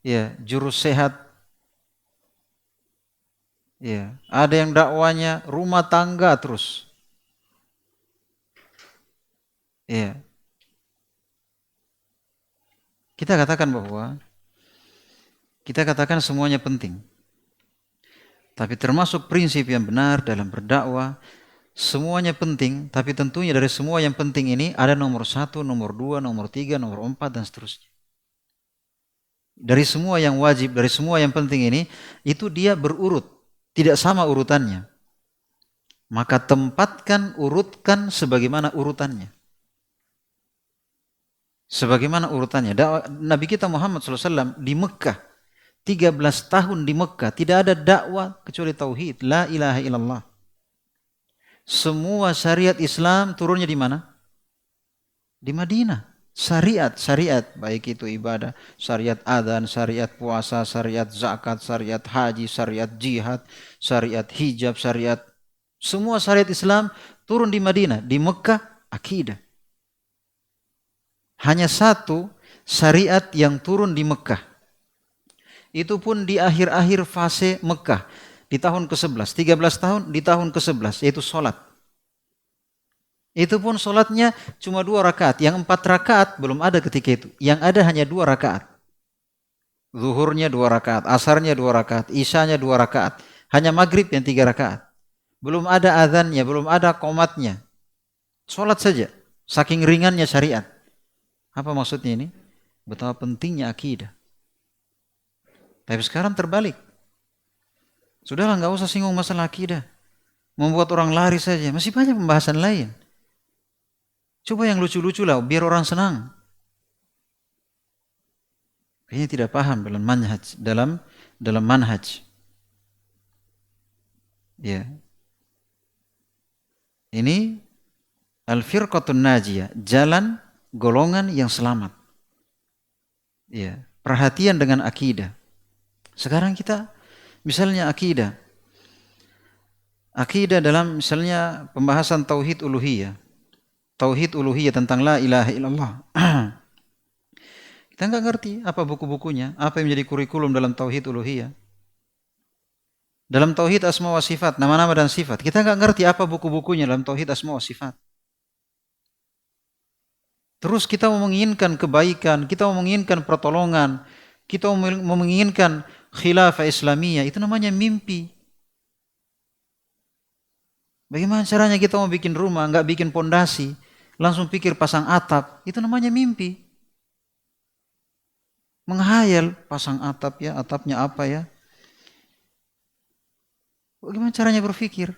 Ya, jurus sehat. Ya, ada yang dakwanya rumah tangga terus. Ya, kita katakan semuanya penting. Tapi termasuk prinsip yang benar dalam berdakwah, semuanya penting, tapi tentunya dari semua yang penting ini ada nomor 1, nomor 2, nomor 3, nomor 4 dan seterusnya. Dari semua yang wajib, dari semua yang penting ini, itu dia berurut, tidak sama urutannya. Maka tempatkan, urutkan sebagaimana urutannya. Sebagaimana urutannya. Nabi kita Muhammad SAW di Mekah, 13 tahun di Mekah, tidak ada dakwah kecuali tauhid, la ilaha illallah. Semua syariat Islam turunnya di mana? Di Madinah. Syariat, baik itu ibadah, syariat adzan, syariat puasa, syariat zakat, syariat haji, syariat jihad, syariat hijab, syariat, semua syariat Islam turun di Madinah. Di Mekah, akidah. Hanya satu syariat yang turun di Mekah. Itu pun di akhir-akhir fase Mekah. Di tahun ke-11, 13 tahun di tahun ke-11, yaitu sholat. Itu pun sholatnya cuma 2 rakaat. Yang 4 rakaat belum ada ketika itu. Yang ada hanya 2 rakaat. Zuhurnya 2 rakaat, asarnya 2 rakaat, isyanya 2 rakaat. Hanya maghrib yang 3 rakaat. Belum ada azannya, belum ada qomatnya. Sholat saja. Saking ringannya syariat. Apa maksudnya ini? Betapa pentingnya akidah. Tapi sekarang terbalik. Sudahlah, nggak usah singgung masalah akidah. Membuat orang lari saja. Masih banyak pembahasan lain. Coba yang lucu-lucu lah, biar orang senang. Kayaknya tidak paham dalam manhaj. Ya. Ini al-firqatun najiyah, jalan golongan yang selamat. Ya, perhatian dengan akidah. Sekarang kita misalnya akidah. Akidah dalam misalnya pembahasan tauhid uluhiyah. Tauhid uluhiyah tentang la ilaha illallah. Kita nggak ngerti apa buku-bukunya, apa yang menjadi kurikulum dalam tauhid uluhiyah. Dalam tauhid asma wa sifat, nama-nama dan sifat, kita nggak ngerti apa buku-bukunya dalam tauhid asma wa sifat. Terus kita mau menginginkan kebaikan, kita mau menginginkan pertolongan, kita mau menginginkan khilafah Islamiyah, itu namanya mimpi. Bagaimana caranya kita mau bikin rumah, nggak bikin pondasi, langsung pikir pasang atap, itu namanya mimpi. Menghayal pasang atap ya, atapnya apa ya. Bagaimana caranya berpikir?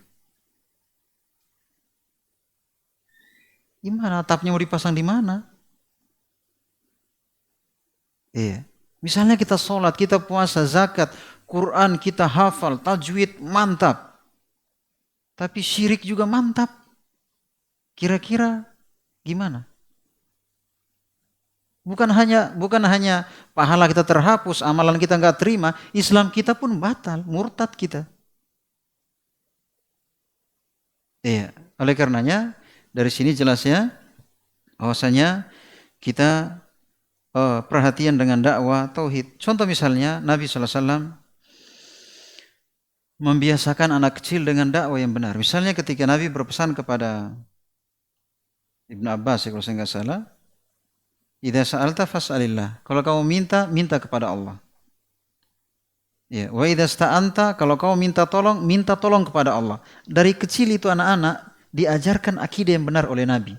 Gimana atapnya mau dipasang di mana? Iya. Misalnya kita sholat, kita puasa, zakat, Quran kita hafal, tajwid mantap. Tapi syirik juga mantap. Kira-kira gimana? Bukan hanya pahala kita terhapus, amalan kita nggak terima, Islam kita pun batal, murtad kita. Iya, oleh karenanya dari sini jelasnya bahwasanya kita perhatian dengan dakwah tauhid. Contoh misalnya Nabi SAW membiasakan anak kecil dengan dakwah yang benar. Misalnya ketika Nabi berpesan kepada Ibnu Abbas, kalau saya nggak salah, idza sa'alta fas'alillah. Kalau kamu minta, minta kepada Allah. Ya, wa idza sta'anta, kalau kamu minta tolong kepada Allah. Dari kecil itu anak-anak diajarkan akidah yang benar oleh Nabi.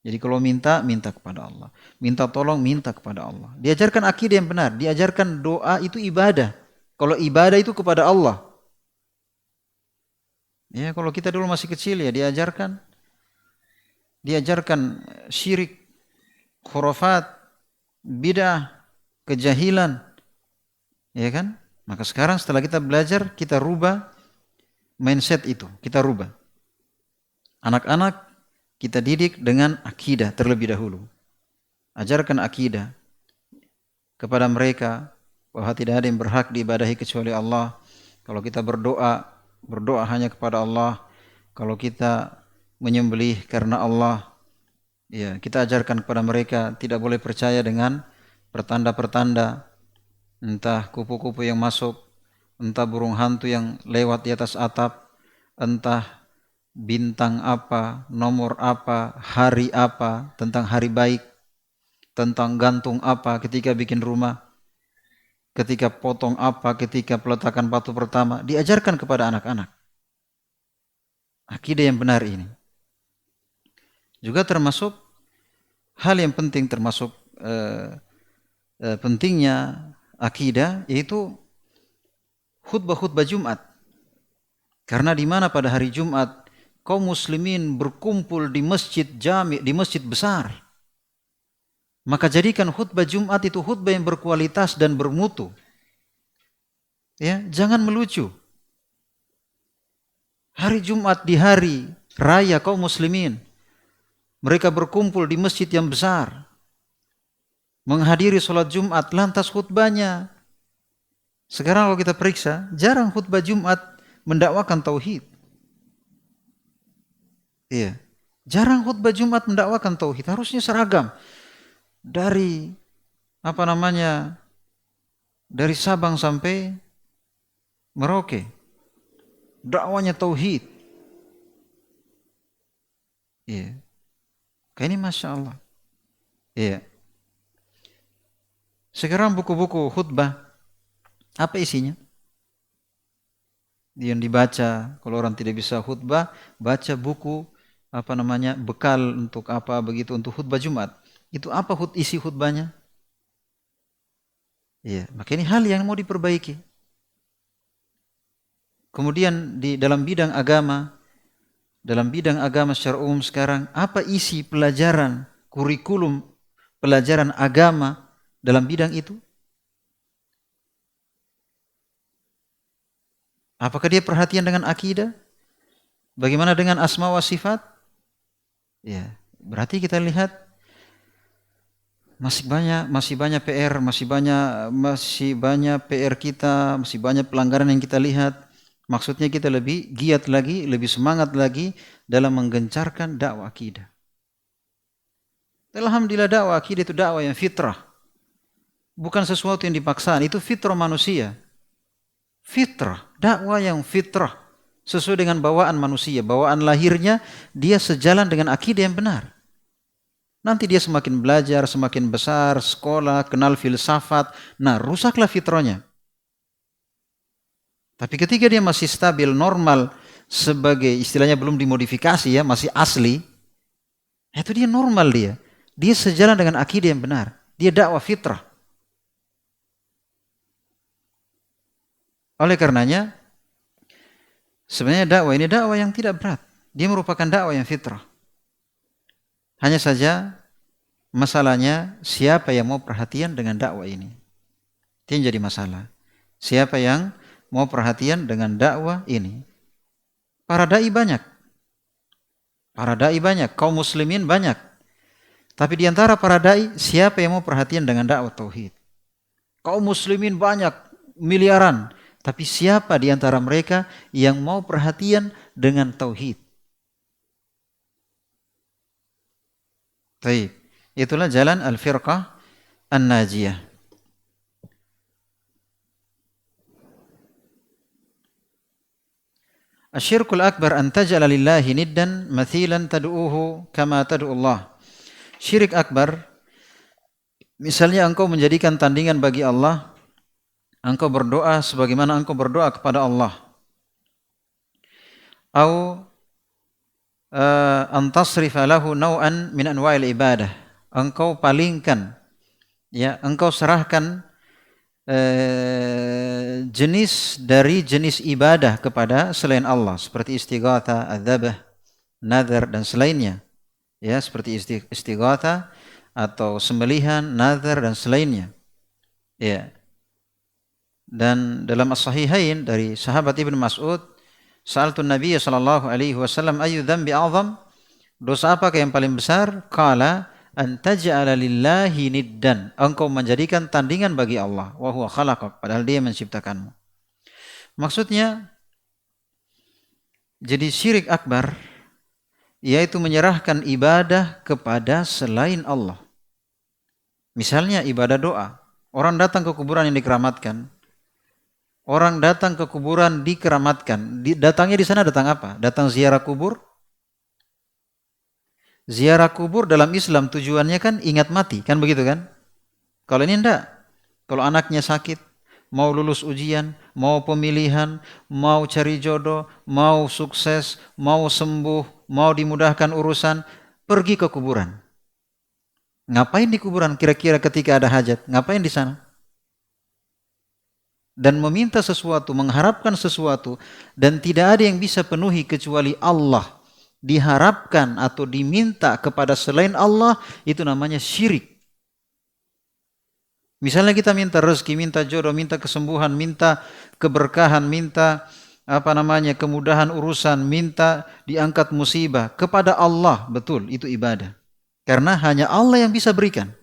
Jadi kalau minta kepada Allah. Minta tolong, minta kepada Allah. Diajarkan akidah yang benar, diajarkan doa itu ibadah. Kalau ibadah itu kepada Allah. Ya, kalau kita dulu masih kecil ya diajarkan diajarkan syirik, khurafat, bid'ah, kejahilan, ya kan? Maka sekarang setelah kita belajar, kita rubah mindset itu, kita rubah. Anak-anak kita didik dengan akidah terlebih dahulu. Ajarkan akidah kepada mereka bahwa tidak ada yang berhak diibadahi kecuali Allah. Kalau kita berdoa, berdoa hanya kepada Allah. Kalau kita menyembelih karena Allah, ya, kita ajarkan kepada mereka tidak boleh percaya dengan pertanda-pertanda, entah kupu-kupu yang masuk, entah burung hantu yang lewat di atas atap, entah bintang apa, nomor apa, hari apa, tentang hari baik, tentang gantung apa ketika bikin rumah, ketika potong apa, ketika peletakan batu pertama, diajarkan kepada anak-anak. Akidah yang benar ini. Juga termasuk hal yang penting, termasuk pentingnya akidah, yaitu khutbah-khutbah Jumat. Karena di mana pada hari Jumat kaum muslimin berkumpul di masjid jami', di masjid besar. Maka jadikan khutbah Jumat itu khutbah yang berkualitas dan bermutu. Ya, jangan melucu. Hari Jumat di hari raya kaum muslimin, mereka berkumpul di masjid yang besar, menghadiri sholat Jumat, lantas khutbahnya. Sekarang kalau kita periksa, jarang khutbah Jumat mendakwakan tauhid. Iya, jarang khutbah Jumat mendakwakan tauhid. Harusnya seragam dari dari Sabang sampai Merauke, dakwanya tauhid. Iya, kayak ini masya Allah. Iya. Sekarang buku-buku khutbah apa isinya? Yang dibaca, kalau orang tidak bisa khutbah, baca buku bekal untuk apa begitu, untuk khutbah Jumat. Itu apa isi khutbahnya? Iya, maka ini hal yang mau diperbaiki. Kemudian di dalam bidang agama secara umum sekarang, apa isi pelajaran, kurikulum pelajaran agama dalam bidang itu? Apakah dia perhatian dengan akidah? Bagaimana dengan asma wa sifat? Ya, berarti kita lihat masih banyak PR, masih banyak PR kita, masih banyak pelanggaran yang kita lihat. Maksudnya kita lebih giat lagi, lebih semangat lagi dalam menggencarkan dakwah akidah. Alhamdulillah, dakwah akidah itu dakwah yang fitrah. Bukan sesuatu yang dipaksaan, itu fitrah manusia. Fitrah, dakwah yang fitrah, sesuai dengan bawaan manusia, bawaan lahirnya, dia sejalan dengan akidah yang benar. Nanti dia semakin belajar, semakin besar, sekolah, kenal filsafat, nah rusaklah fitrahnya. Tapi ketika dia masih stabil, normal, sebagai istilahnya belum dimodifikasi ya, masih asli, itu dia normal dia. Dia sejalan dengan akidah yang benar. Dia dakwah fitrah. Oleh karenanya, sebenarnya dakwah ini dakwah yang tidak berat. Dia merupakan dakwah yang fitrah. Hanya saja masalahnya siapa yang mau perhatian dengan dakwah ini. Itu yang jadi masalah. Siapa yang mau perhatian dengan dakwah ini? Para dai banyak. Para dai banyak, kaum muslimin banyak. Tapi di antara para dai, siapa yang mau perhatian dengan dakwah tauhid? Kaum muslimin banyak, miliaran. Tapi siapa di antara mereka yang mau perhatian dengan tauhid? Baik, itulah jalan al-firqah an-najiyah. Asyirkul akbar an taj'ala lillahi niddan mathilan tad'uhu kama tad'u Allah. Syirik akbar, misalnya engkau menjadikan tandingan bagi Allah, engkau berdoa sebagaimana engkau berdoa kepada Allah. Au antasrifa lahu naw'an min anwa'il ibadah. Engkau palingkan, ya, engkau serahkan jenis dari jenis ibadah kepada selain Allah, seperti istighatsah, adzabah, nazar dan selainnya. Ya, seperti istighatha atau sembelihan, nazar dan selainnya. Ya. Dan dalam as-sahihain dari sahabat Ibnu Mas'ud, sa'altu Nabi sallallahu alaihi wasallam ayu dzambi a'zam? Dosa apakah yang paling besar? Qala an taj'ala lillahi niddan. Engkau menjadikan tandingan bagi Allah, wa huwa khalaqak, padahal Dia menciptakanmu. Maksudnya jadi syirik akbar yaitu menyerahkan ibadah kepada selain Allah. Misalnya ibadah doa. Orang datang ke kuburan yang dikeramatkan. Orang datang ke kuburan dikeramatkan. Datangnya di sana datang apa? Datang ziarah kubur. Ziarah kubur dalam Islam tujuannya kan ingat mati, kan begitu kan? Kalau ini enggak. Kalau anaknya sakit, mau lulus ujian, mau pemilihan, mau cari jodoh, mau sukses, mau sembuh, mau dimudahkan urusan, pergi ke kuburan. Ngapain di kuburan kira-kira ketika ada hajat? Ngapain di sana? Dan meminta sesuatu, mengharapkan sesuatu, dan tidak ada yang bisa penuhi kecuali Allah. Diharapkan atau diminta kepada selain Allah, itu namanya syirik. Misalnya kita minta rezeki, minta jodoh, minta kesembuhan, minta keberkahan, minta kemudahan urusan, minta diangkat musibah kepada Allah, betul, itu ibadah. Karena hanya Allah yang bisa berikan.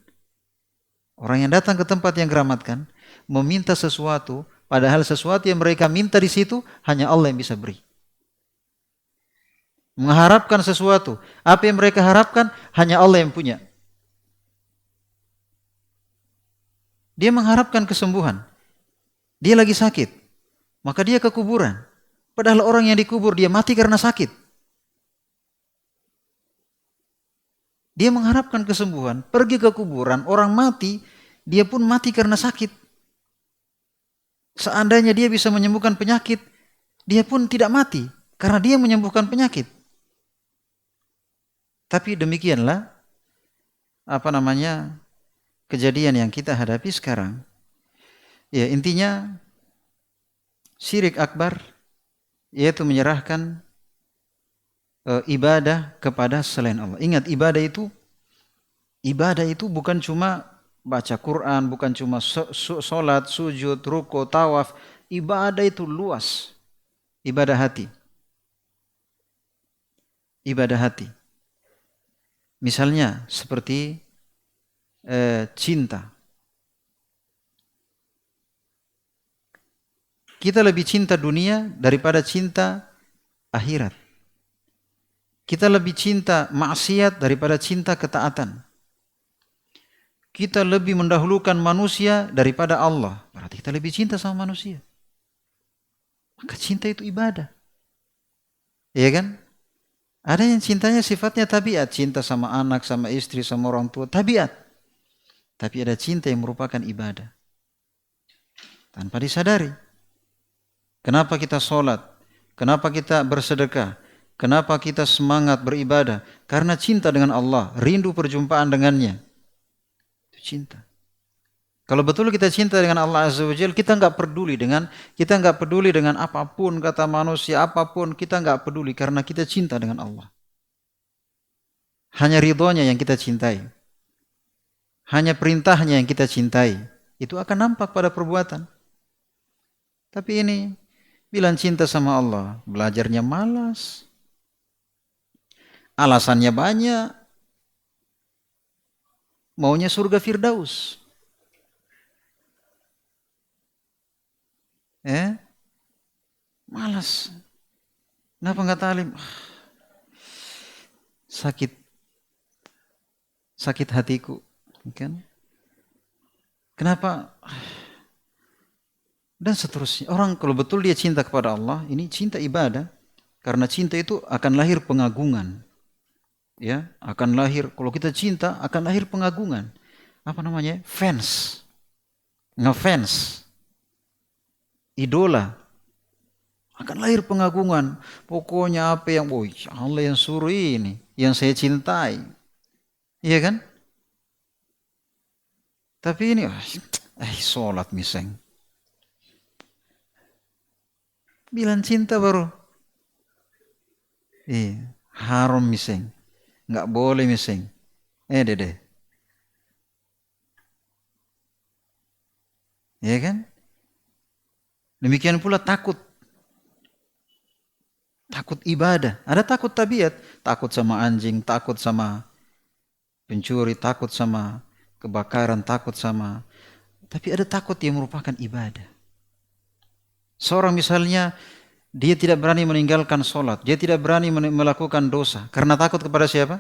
Orang yang datang ke tempat yang keramatkan meminta sesuatu, padahal sesuatu yang mereka minta di situ hanya Allah yang bisa beri. Mengharapkan sesuatu, apa yang mereka harapkan hanya Allah yang punya. Dia mengharapkan kesembuhan. Dia lagi sakit, maka dia ke kuburan. Padahal orang yang dikubur dia mati karena sakit. Dia mengharapkan kesembuhan, pergi ke kuburan, orang mati, dia pun mati karena sakit. Seandainya dia bisa menyembuhkan penyakit, dia pun tidak mati karena dia menyembuhkan penyakit. Tapi demikianlah kejadian yang kita hadapi sekarang. Ya, intinya syirik akbar yaitu menyerahkan ibadah kepada selain Allah. Ingat, ibadah itu bukan cuma baca Quran, bukan cuma sholat, sujud, ruku, tawaf. Ibadah itu luas. Ibadah hati. Ibadah hati. Misalnya seperti cinta. Kita lebih cinta dunia daripada cinta akhirat. Kita lebih cinta maksiat daripada cinta ketaatan. Kita lebih mendahulukan manusia daripada Allah. Berarti kita lebih cinta sama manusia. Maka cinta itu ibadah. Iya kan? Ada yang cintanya sifatnya tabiat. Cinta sama anak, sama istri, sama orang tua. Tabiat. Tapi ada cinta yang merupakan ibadah. Tanpa disadari. Kenapa kita sholat? Kenapa kita bersedekah? Kenapa kita semangat beribadah? Karena cinta dengan Allah. Rindu perjumpaan dengannya. Itu cinta. Kalau betul kita cinta dengan Allah Azza wa Jalla, kita nggak peduli dengan apapun kata manusia, apapun kita nggak peduli karena kita cinta dengan Allah. Hanya ridhonya yang kita cintai, hanya perintahnya yang kita cintai. Itu akan nampak pada perbuatan. Tapi ini bilang cinta sama Allah, belajarnya malas, alasannya banyak, maunya surga Firdaus. Malas. Kenapa nggak talim? Sakit hatiku, kan? Kenapa? Dan seterusnya. Orang kalau betul dia cinta kepada Allah, ini cinta ibadah, karena cinta itu akan lahir pengagungan. Ya, akan lahir, kalau kita cinta akan lahir pengagungan. Fans. Ngefans. Idola. Akan lahir pengagungan. Pokoknya apa yang, Allah yang suruh ini, yang saya cintai. Iya kan? Tapi ini, sholat miseng. Bilang cinta baru. Haram miseng. nggak boleh missing. Dede, ya kan? Demikian pula takut ibadah. Ada takut tabiat, takut sama anjing, takut sama pencuri, takut sama kebakaran, takut sama. Tapi ada takut yang merupakan ibadah. Seorang misalnya dia tidak berani meninggalkan sholat, dia tidak berani melakukan dosa karena takut kepada siapa?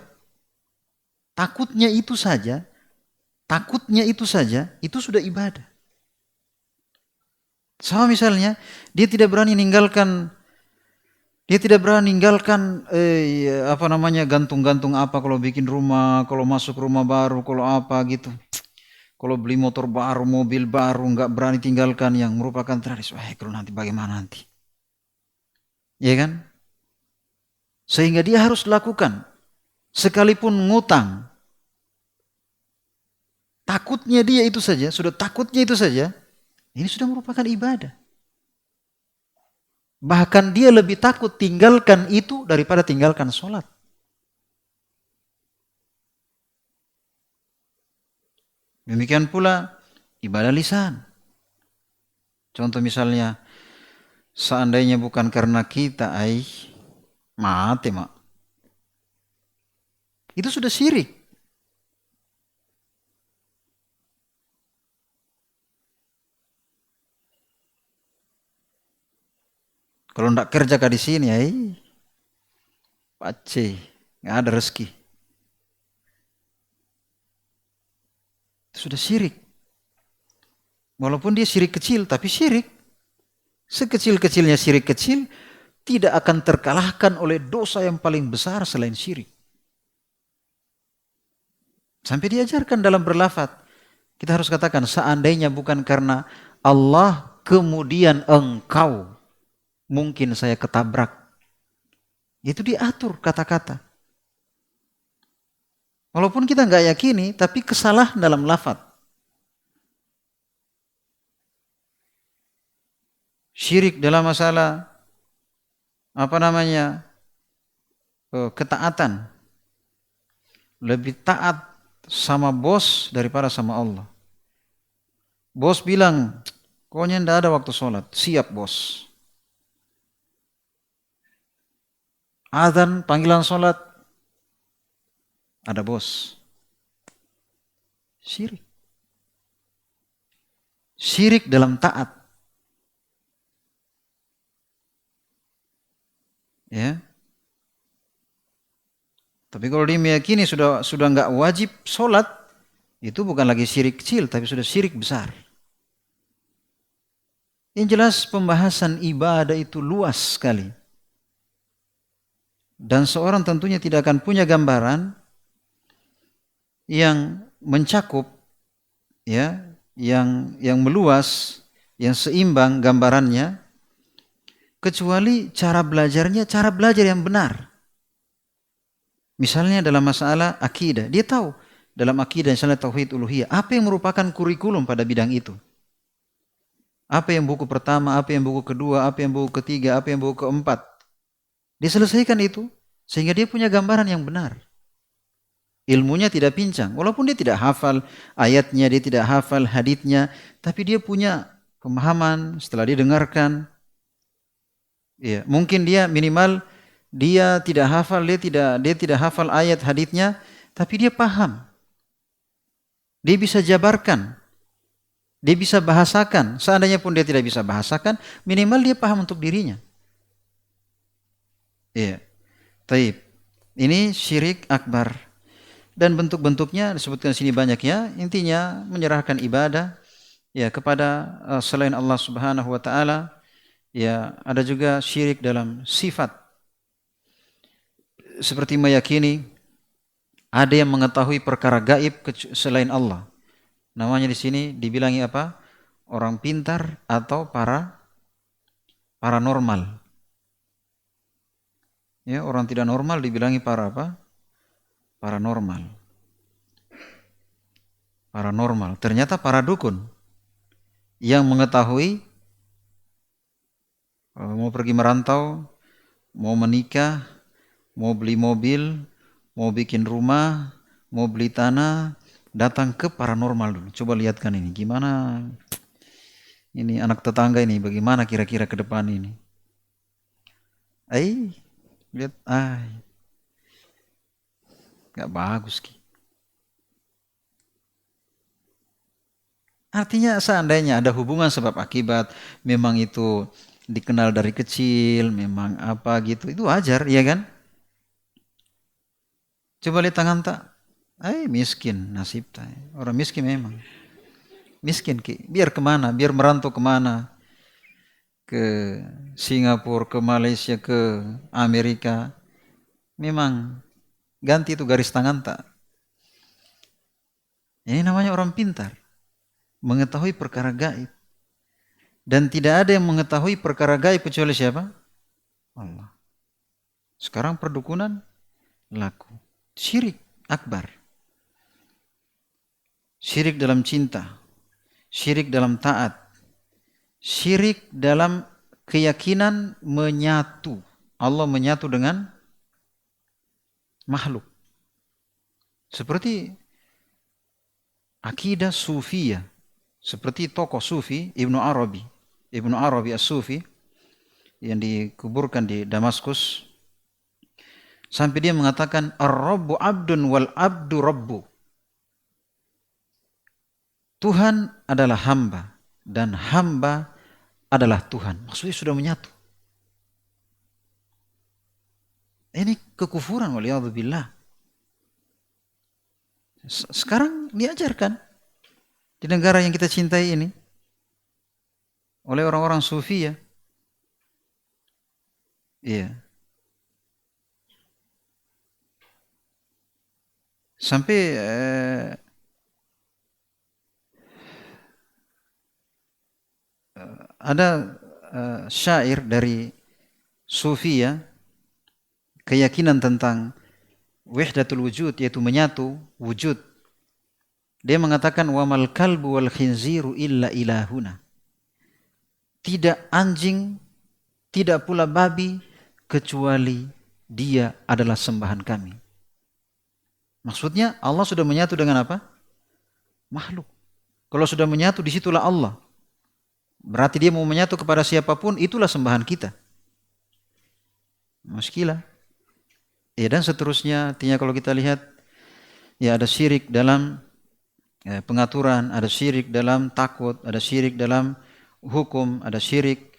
Takutnya itu saja, itu sudah ibadah. Sama misalnya dia tidak berani meninggalkan gantung-gantung apa kalau bikin rumah, kalau masuk rumah baru, kalau apa gitu. Kalau beli motor baru, mobil baru, nggak berani tinggalkan yang merupakan tradisi. Wah, kalau nanti bagaimana nanti? Ya kan? Sehingga dia harus lakukan. Sekalipun ngutang. Takutnya dia itu saja, ini sudah merupakan ibadah. Bahkan dia lebih takut tinggalkan itu daripada tinggalkan sholat. Demikian pula ibadah lisan. Contoh misalnya, seandainya bukan karena kita, mati mak. Itu sudah syirik. Kalau ndak kerja di sini, pace, nggak ada rezeki. Itu sudah syirik. Walaupun dia syirik kecil, tapi syirik. Sekecil-kecilnya syirik kecil, tidak akan terkalahkan oleh dosa yang paling besar selain syirik. Sampai diajarkan dalam berlafaz. Kita harus katakan, seandainya bukan karena Allah, kemudian engkau, mungkin saya ketabrak. Itu diatur kata-kata. Walaupun kita nggak yakini, tapi kesalahan dalam lafaz. Syirik dalam masalah ketaatan. Lebih taat sama bos daripada sama Allah. Bos bilang, pokoknya tidak ada waktu sholat. Siap bos. Azan, panggilan sholat. Ada bos. Syirik. Syirik dalam taat. Ya. Tapi kalau dia meyakini sudah nggak wajib sholat, itu bukan lagi syirik kecil, tapi sudah syirik besar. Yang jelas pembahasan ibadah itu luas sekali. Dan seorang tentunya tidak akan punya gambaran yang mencakup, ya, yang meluas, yang seimbang gambarannya, kecuali cara belajar yang benar. Misalnya dalam masalah akidah, dia tahu dalam akidah misalnya tauhid uluhiyah, apa yang merupakan kurikulum pada bidang itu. Apa yang buku pertama, apa yang buku kedua, apa yang buku ketiga, apa yang buku keempat. Dia selesaikan itu sehingga dia punya gambaran yang benar. Ilmunya tidak pincang, walaupun dia tidak hafal ayatnya, dia tidak hafal haditsnya, tapi dia punya pemahaman setelah dia dengarkan. Ya, mungkin dia minimal dia tidak hafal, dia tidak hafal ayat haditsnya, tapi dia paham. Dia bisa jabarkan. Dia bisa bahasakan. Seandainya pun dia tidak bisa bahasakan, minimal dia paham untuk dirinya. Iya. Taib. Ini syirik akbar. Dan bentuk-bentuknya disebutkan di sini banyak ya. Intinya menyerahkan ibadah ya kepada selain Allah Subhanahu wa taala. Ya, ada juga syirik dalam sifat. Seperti meyakini ada yang mengetahui perkara gaib selain Allah. Namanya di sini dibilangi apa? Orang pintar atau paranormal. Ya, orang tidak normal dibilangi paranormal. Paranormal. Ternyata para dukun yang mengetahui mau pergi merantau, mau menikah, mau beli mobil, mau bikin rumah, mau beli tanah, datang ke paranormal dulu. Coba lihatkan ini, gimana ini anak tetangga ini, bagaimana kira-kira ke depan ini. Lihat, gak bagus. Artinya seandainya ada hubungan sebab akibat, memang itu dikenal dari kecil, memang apa gitu, itu wajar, ya kan? Coba lihat tangan tak, miskin nasib tak. Orang miskin memang. Miskin ki, biar kemana? Biar merantau kemana? Ke Singapura, ke Malaysia, ke Amerika. Memang ganti itu garis tangan tak. Ini namanya orang pintar. Mengetahui perkara gaib. Dan tidak ada yang mengetahui perkara gaib kecuali siapa? Allah. Sekarang perdukunan laku. Syirik akbar. Syirik dalam cinta. Syirik dalam taat. Syirik dalam keyakinan menyatu. Allah menyatu dengan makhluk. Seperti akidah sufiyah. Seperti tokoh sufi Ibnu Arabi. Ibnu Arabi as-Sufi yang dikuburkan di Damaskus. Sampai dia mengatakan ar-rabbu abdun wal abdu rabbu. Tuhan adalah hamba dan hamba adalah Tuhan. Maksudnya sudah menyatu. Ini kekufuran waliyadzubillah. Sekarang diajarkan di negara yang kita cintai ini oleh orang-orang sufi ya. Iya. Sampai ada syair dari sufi ya, keyakinan tentang wahdatul wujud, yaitu menyatu wujud. Dia mengatakan wamal kalbu wal khinziru illa ilahuna. Tidak anjing, tidak pula babi, kecuali dia adalah sembahan kami. Maksudnya Allah sudah menyatu dengan apa? Makhluk. Kalau sudah menyatu, disitulah Allah. Berarti dia mau menyatu kepada siapapun, itulah sembahan kita. Muskilah. Ya, dan seterusnya, artinya kalau kita lihat, ya ada syirik dalam pengaturan, ada syirik dalam takut, ada syirik dalam hukum, ada syirik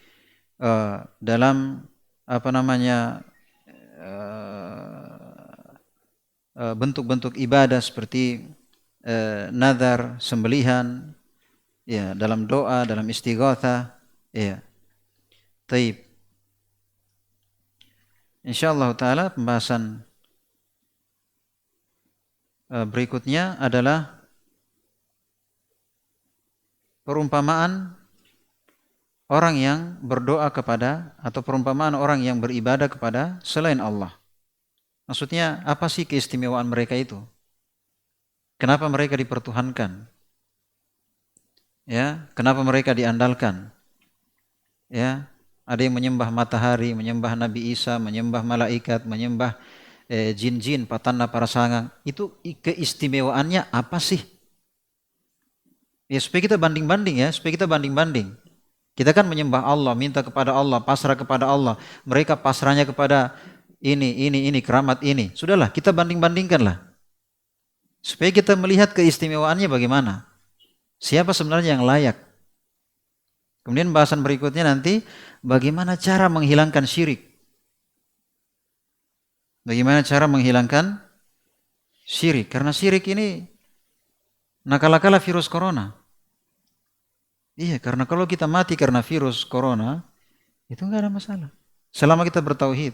dalam apa namanya bentuk-bentuk ibadah seperti nazar, sembelihan, ya dalam doa, dalam istighatsah, ya. Taib. Insyaallah taala pembahasan berikutnya adalah perumpamaan orang yang berdoa kepada atau perumpamaan orang yang beribadah kepada selain Allah. Maksudnya apa sih keistimewaan mereka itu? Kenapa mereka dipertuhankan? Ya, kenapa mereka diandalkan? Ya, ada yang menyembah matahari, menyembah Nabi Isa, menyembah malaikat, menyembah jin-jin, patanna para sangang. Itu keistimewaannya apa sih? Ya supaya kita banding-banding ya, supaya kita banding-banding. Kita kan menyembah Allah, minta kepada Allah, pasrah kepada Allah. Mereka pasrahnya kepada ini, keramat ini. Sudahlah, kita banding-bandingkanlah. Supaya kita melihat keistimewaannya bagaimana. Siapa sebenarnya yang layak. Kemudian bahasan berikutnya nanti, bagaimana cara menghilangkan syirik. Bagaimana cara menghilangkan syirik. Karena syirik ini nakal-nakal virus corona. Iya, karena kalau kita mati karena virus corona, itu enggak ada masalah. Selama kita bertauhid.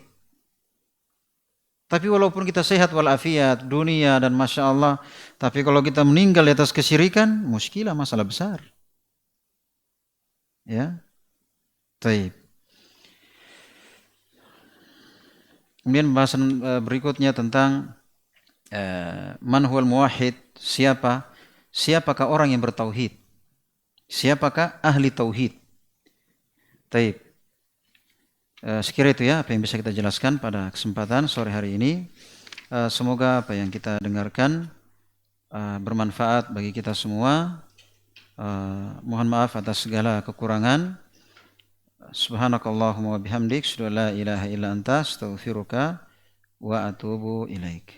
Tapi walaupun kita sehat walafiat, dunia dan Masya Allah, tapi kalau kita meninggal di atas kesyirikan, muskilah, masalah besar. Ya, taib. Kemudian pembahasan berikutnya tentang man huwal muwahhid, siapakah orang yang bertauhid? Siapakah ahli tauhid? Taib. Sekira itu ya apa yang bisa kita jelaskan pada kesempatan sore hari ini. Semoga apa yang kita dengarkan bermanfaat bagi kita semua. Mohon maaf atas segala kekurangan. Subhanakallahumma wa bihamdik, asyhadu an la ilaha illa anta, astaghfiruka wa atubu ilaik.